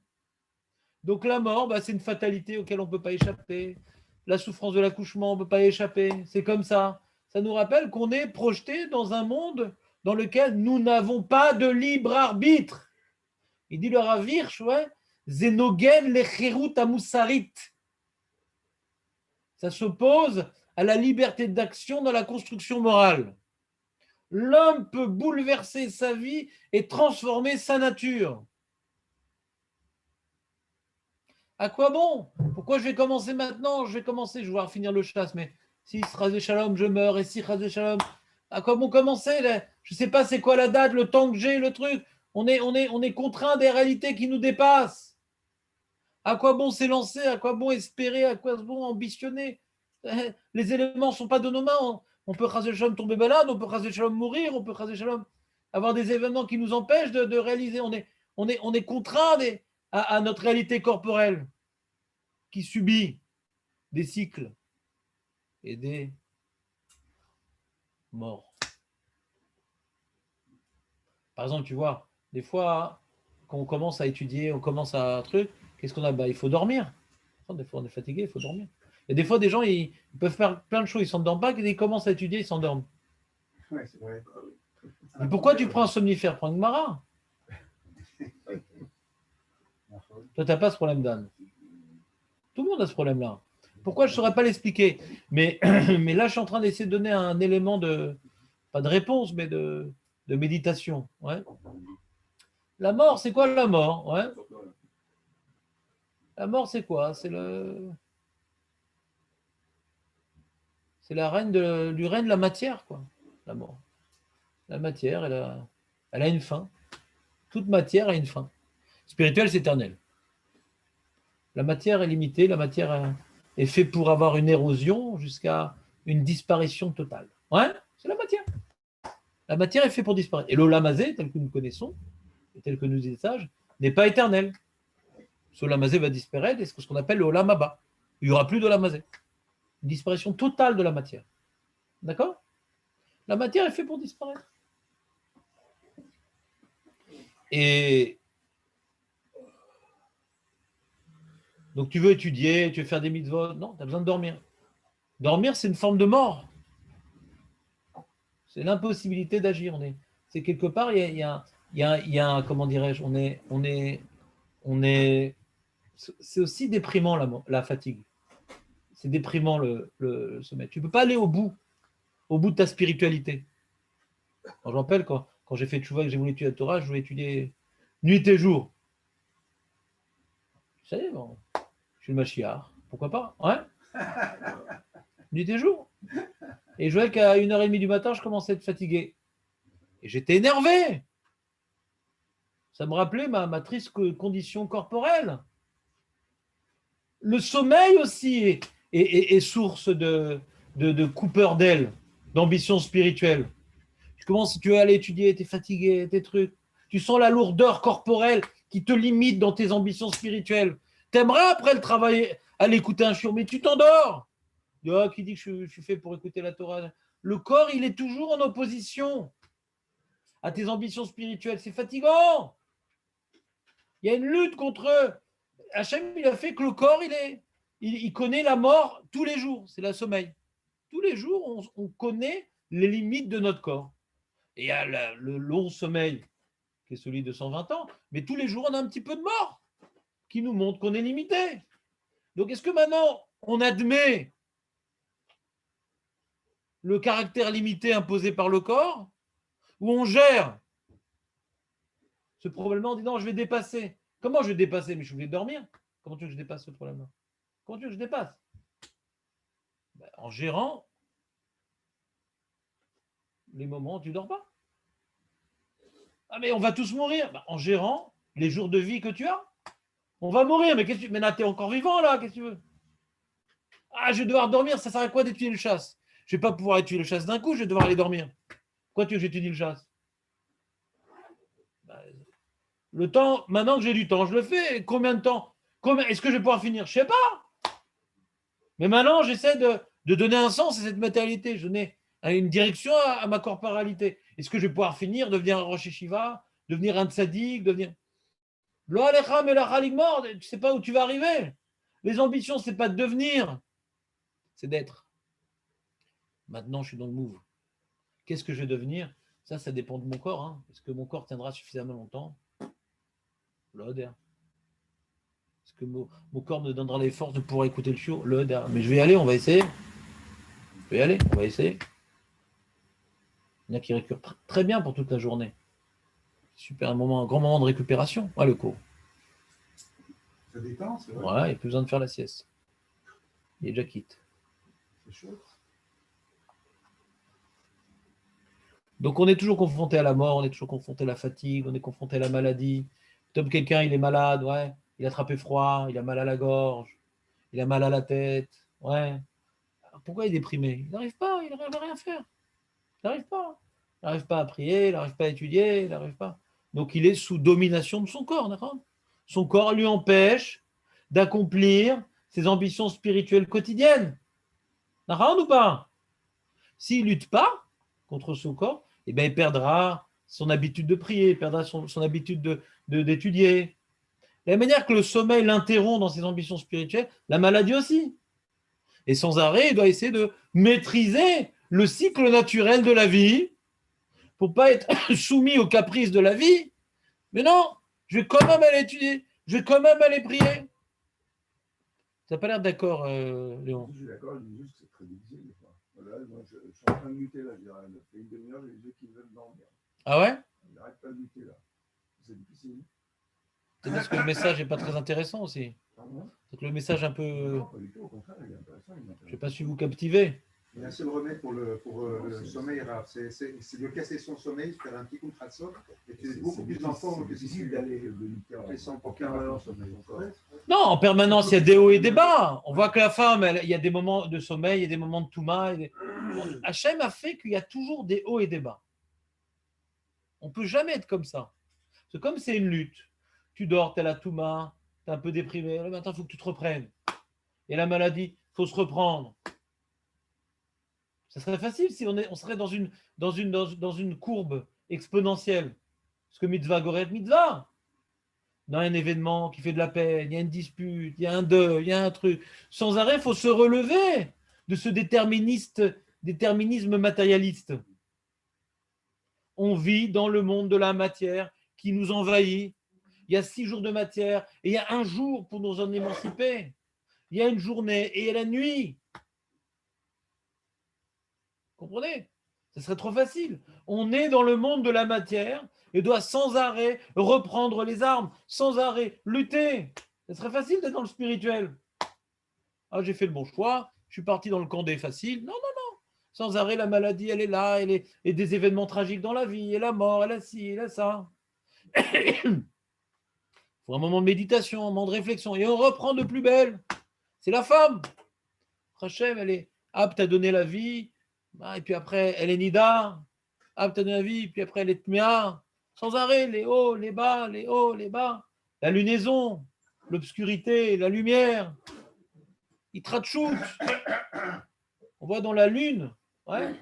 Donc la mort, c'est une fatalité auquel on ne peut pas échapper. La souffrance de l'accouchement, on ne peut pas y échapper. C'est comme ça. Ça nous rappelle qu'on est projeté dans un monde dans lequel nous n'avons pas de libre arbitre. Il dit le Rav Hirsch, Zenogen lecherut amussarit. Ça s'oppose à la liberté d'action dans la construction morale. L'homme peut bouleverser sa vie et transformer sa nature. À quoi bon? Pourquoi je vais commencer maintenant? Je vais commencer, je vais finir le chasse, mais si Chazé Shalom, je meurs, et si Chazé Shalom, à quoi bon commencer là? Je ne sais pas c'est quoi la date, le temps que j'ai, le truc. On est contraint des réalités qui nous dépassent. À quoi bon s'élancer? À quoi bon espérer? À quoi bon ambitionner? Les éléments ne sont pas de nos mains. On peut Chazé Shalom tomber malade, on peut Chazé Shalom mourir, on peut Chazé Shalom avoir des événements qui nous empêchent de réaliser. On est contraint à notre réalité corporelle qui subit des cycles et des morts. Par exemple, tu vois, des fois, quand on commence à étudier, on commence à un truc, qu'est-ce qu'on a? Il faut dormir. Des fois, on est fatigué, il faut dormir. Et des fois, des gens, ils peuvent faire plein de choses, ils ne s'endorment pas, quand ils commencent à étudier, ils s'endorment. Ouais, c'est vrai. Mais pourquoi tu prends un somnifère? Prends une mara. Toi, tu n'as pas ce problème d'âne. Tout le monde a ce problème-là. Pourquoi je ne saurais pas l'expliquer, mais, mais là, je suis en train d'essayer de donner un élément de, pas de réponse, mais de méditation. Ouais. La mort, c'est quoi la mort? Ouais. La mort, c'est quoi? C'est la reine du règne de la matière, quoi. La mort. La matière, elle a une fin. Toute matière a une fin. Spirituelle, c'est éternel. La matière est limitée, la matière est faite pour avoir une érosion jusqu'à une disparition totale. Ouais, c'est la matière. La matière est faite pour disparaître. Et l'olamazé, tel que nous connaissons, et tel que nous dit les sages, n'est pas éternel. Ce olamazé va disparaître, et c'est ce qu'on appelle le olamaba. Il n'y aura plus d'olamazé. Une disparition totale de la matière. D'accord? La matière est faite pour disparaître. Et donc tu veux étudier, tu veux faire des mitzvot. Non, tu as besoin de dormir. Dormir, c'est une forme de mort. C'est l'impossibilité d'agir. C'est quelque part, il y a comment dirais-je, c'est aussi déprimant la fatigue. C'est déprimant le sommeil. Tu ne peux pas aller au bout de ta spiritualité. Alors, je me rappelle quand j'ai fait tchouva, que j'ai voulu étudier la Torah, je voulais étudier nuit et jour. Vous savez, bon, je suis le Mashiach, pourquoi pas? Ouais. Nuit et jour. Et je voyais qu'à 1h30 du matin, je commençais à être fatigué. Et j'étais énervé. Ça me rappelait ma triste condition corporelle. Le sommeil aussi est source de coupeur d'aile, d'ambition spirituelle. Tu veux aller étudier, tu es fatigué, tes trucs. Tu sens la lourdeur corporelle qui te limite dans tes ambitions spirituelles. Tu aimerais après le travail aller écouter un shiur, mais tu t'endors. Qui dit que je suis fait pour écouter la Torah? Le corps, il est toujours en opposition à tes ambitions spirituelles. C'est fatigant. Il y a une lutte contre eux. Hachem, il a fait que le corps, il connaît la mort tous les jours. C'est le sommeil. Tous les jours, on connaît les limites de notre corps. Et il y a le long sommeil, qui est celui de 120 ans, mais tous les jours, on a un petit peu de mort qui nous montre qu'on est limité. Donc, est-ce que maintenant, on admet le caractère limité imposé par le corps, ou on gère ce problème-là en disant, je vais dépasser. Comment je vais dépasser? Mais je voulais dormir. Comment tu veux que je dépasse ce problème-là? Comment tu veux que je dépasse? En gérant les moments où tu ne dors pas. Ah, mais on va tous mourir. En gérant les jours de vie que tu as. On va mourir, mais qu'est-ce que tu... Mais là, tu es encore vivant, là, qu'est-ce que tu veux? Ah, je vais devoir dormir, ça sert à quoi d'étudier le chasse? Je ne vais pas pouvoir étudier le chasse d'un coup, je vais devoir aller dormir. Pourquoi tu veux que j'étudie le chasse? Le temps, maintenant que j'ai du temps, je le fais. Combien de temps? Est-ce que je vais pouvoir finir? Je ne sais pas. Mais maintenant, j'essaie de donner un sens à cette matérialité. Je donne une direction à ma corporalité. Est-ce que je vais pouvoir finir, devenir un Rosh Yeshiva, devenir un tzaddik, devenir... Lo alecha melach mort, tu ne sais pas où tu vas arriver. Les ambitions, ce n'est pas de devenir, c'est d'être. Maintenant, je suis dans le move. Qu'est-ce que je vais devenir? Ça dépend de mon corps. Hein. Est-ce que mon corps tiendra suffisamment longtemps? L'odeur. Est-ce que mon corps me donnera les forces de pouvoir écouter le shiur? L'odeur. Mais je vais y aller, on va essayer. Je vais y aller, on va essayer. Il y en a qui récupèrent très bien pour toute la journée. Super, un grand moment de récupération. Ouais, le cours. Ça détend, c'est vrai. Ouais, il n'y a plus besoin de faire la sieste. Il est déjà quitte. C'est chaud. Donc on est toujours confronté à la mort, on est toujours confronté à la fatigue, on est confronté à la maladie. Comme quelqu'un, il est malade, ouais, il a attrapé froid, il a mal à la gorge, il a mal à la tête, ouais. Alors pourquoi il est déprimé? Il n'arrive pas, il n'arrive à rien faire. Il n'arrive pas. Il n'arrive pas à prier, il n'arrive pas à étudier, il n'arrive pas. Donc il est sous domination de son corps, d'accord? Son corps lui empêche d'accomplir ses ambitions spirituelles quotidiennes. D'accord ou pas? S'il ne lutte pas contre son corps, eh bien, il perdra son habitude de prier, il perdra son habitude d'étudier. De la manière que le sommeil l'interrompt dans ses ambitions spirituelles, la maladie aussi. Et sans arrêt, il doit essayer de maîtriser le cycle naturel de la vie pour ne pas être soumis aux caprices de la vie. Mais non, je vais quand même aller étudier. Je vais quand même aller prier. Ça n'a pas l'air d'accord, Léon. Je suis d'accord, je dis juste que c'est très difficile des fois. Voilà, moi, je suis en train de lutter là, je dirais. Ça fait une demi-heure, j'ai les yeux qui veulent dormir. Ah ouais? J'arrête pas de lutter là. C'est difficile. C'est parce que le message n'est pas très intéressant aussi. Pardon? C'est que le message un peu... Non, pas du tout, au contraire, il est intéressant. Je ne sais pas si vous captivez. Il y a un seul remède pour le sommeil, Rav. C'est de casser son sommeil, faire un petit contrat de socle, et tu es beaucoup plus en forme que si difficile tu d'aller de lutter fais sans en permanence au sommeil. Non, en permanence, il y a des hauts et des bas. On voit que la femme, il y a des moments de sommeil, il y a des moments de touma. Hachem a fait qu'il y a toujours des hauts et des bas. On ne peut jamais être comme ça. C'est comme c'est une lutte. Tu dors, tu as la touma, tu es un peu déprimé. Le matin, il faut que tu te reprennes. Et la maladie, il faut se reprendre. Ça serait facile si on serait dans une courbe exponentielle. Parce que mitzvah, goret, mitzvah. Dans un événement qui fait de la peine, il y a une dispute, il y a un deuil, il y a un truc. Sans arrêt, il faut se relever de ce déterminisme matérialiste. On vit dans le monde de la matière qui nous envahit. Il y a 6 jours de matière et il y a un jour pour nous en émanciper. Il y a une journée et il y a la nuit. Comprenez? Ce serait trop facile. On est dans le monde de la matière et doit sans arrêt reprendre les armes, sans arrêt lutter. Ce serait facile d'être dans le spirituel. Ah, j'ai fait le bon choix, je suis parti dans le camp des faciles. Non, non, non. Sans arrêt, la maladie, elle est là, et des événements tragiques dans la vie, et la mort, elle a ci, elle a ça. Il faut un moment de méditation, un moment de réflexion, et on reprend de plus belle. C'est la femme. Hachem, elle est apte à donner la vie, et puis après, elle est nida, apte à donner la vie, puis après, elle est tmea. Sans arrêt, les hauts, les bas, les hauts, les bas. La lunaison, l'obscurité, la lumière. Itratchout. On voit dans la lune, ouais,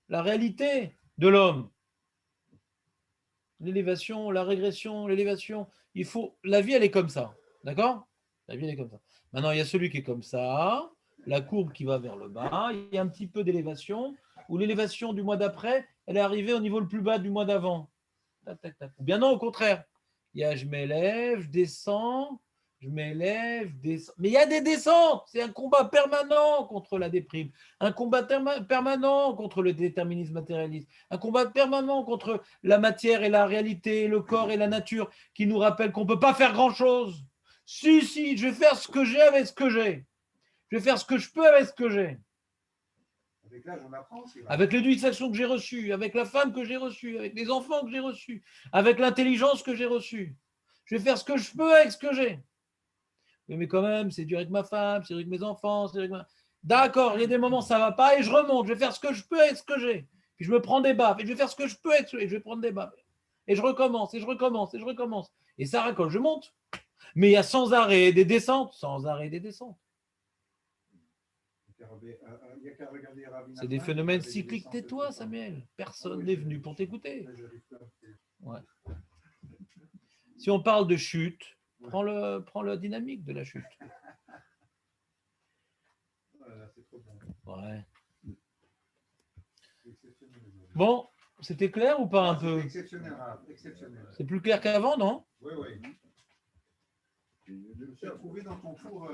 la réalité de l'homme. L'élévation, la régression, l'élévation. La vie, elle est comme ça. D'accord? La vie, elle est comme ça. Maintenant, il y a celui qui est comme ça, la courbe qui va vers le bas. Il y a un petit peu d'élévation, où l'élévation du mois d'après, elle est arrivée au niveau le plus bas du mois d'avant. Tac, tac, tac. Ou bien non, au contraire. Il y a je m'élève, je descends, je m'élève, je descends. Mais il y a des descentes. C'est un combat permanent contre la déprime. Un combat permanent contre le déterminisme matérialiste. Un combat permanent contre la matière et la réalité, le corps et la nature qui nous rappellent qu'on ne peut pas faire grand-chose. Si, je vais faire ce que j'ai avec ce que j'ai. Je vais faire ce que je peux avec ce que j'ai. Avec l'âge, on apprend aussi. Avec l'éducation que j'ai reçue, avec la femme que j'ai reçue, avec les enfants que j'ai reçus, avec l'intelligence que j'ai reçue. Je vais faire ce que je peux avec ce que j'ai. Oui, mais quand même, c'est dur avec ma femme, c'est dur avec mes enfants, c'est dur avec ma... D'accord, il y a des moments, ça ne va pas, et je remonte, je vais faire ce que je peux avec ce que j'ai. Puis je me prends des baffes, et je vais faire ce que je peux avec ce que j'ai, et je vais prendre des baffes. Et je recommence, et je recommence, et je recommence. Et ça raccole, je monte. Mais il y a sans arrêt des descentes, sans arrêt des descentes. C'est des phénomènes cycliques. Tais-toi, Samuel. Personne n'est venu pour t'écouter. Ouais. Si on parle de chute, prends la dynamique de la chute. Ouais. Bon, c'était clair ou pas un peu? Exceptionnel. C'est plus clair qu'avant, non? Oui. Je me suis retrouvé dans ton cours.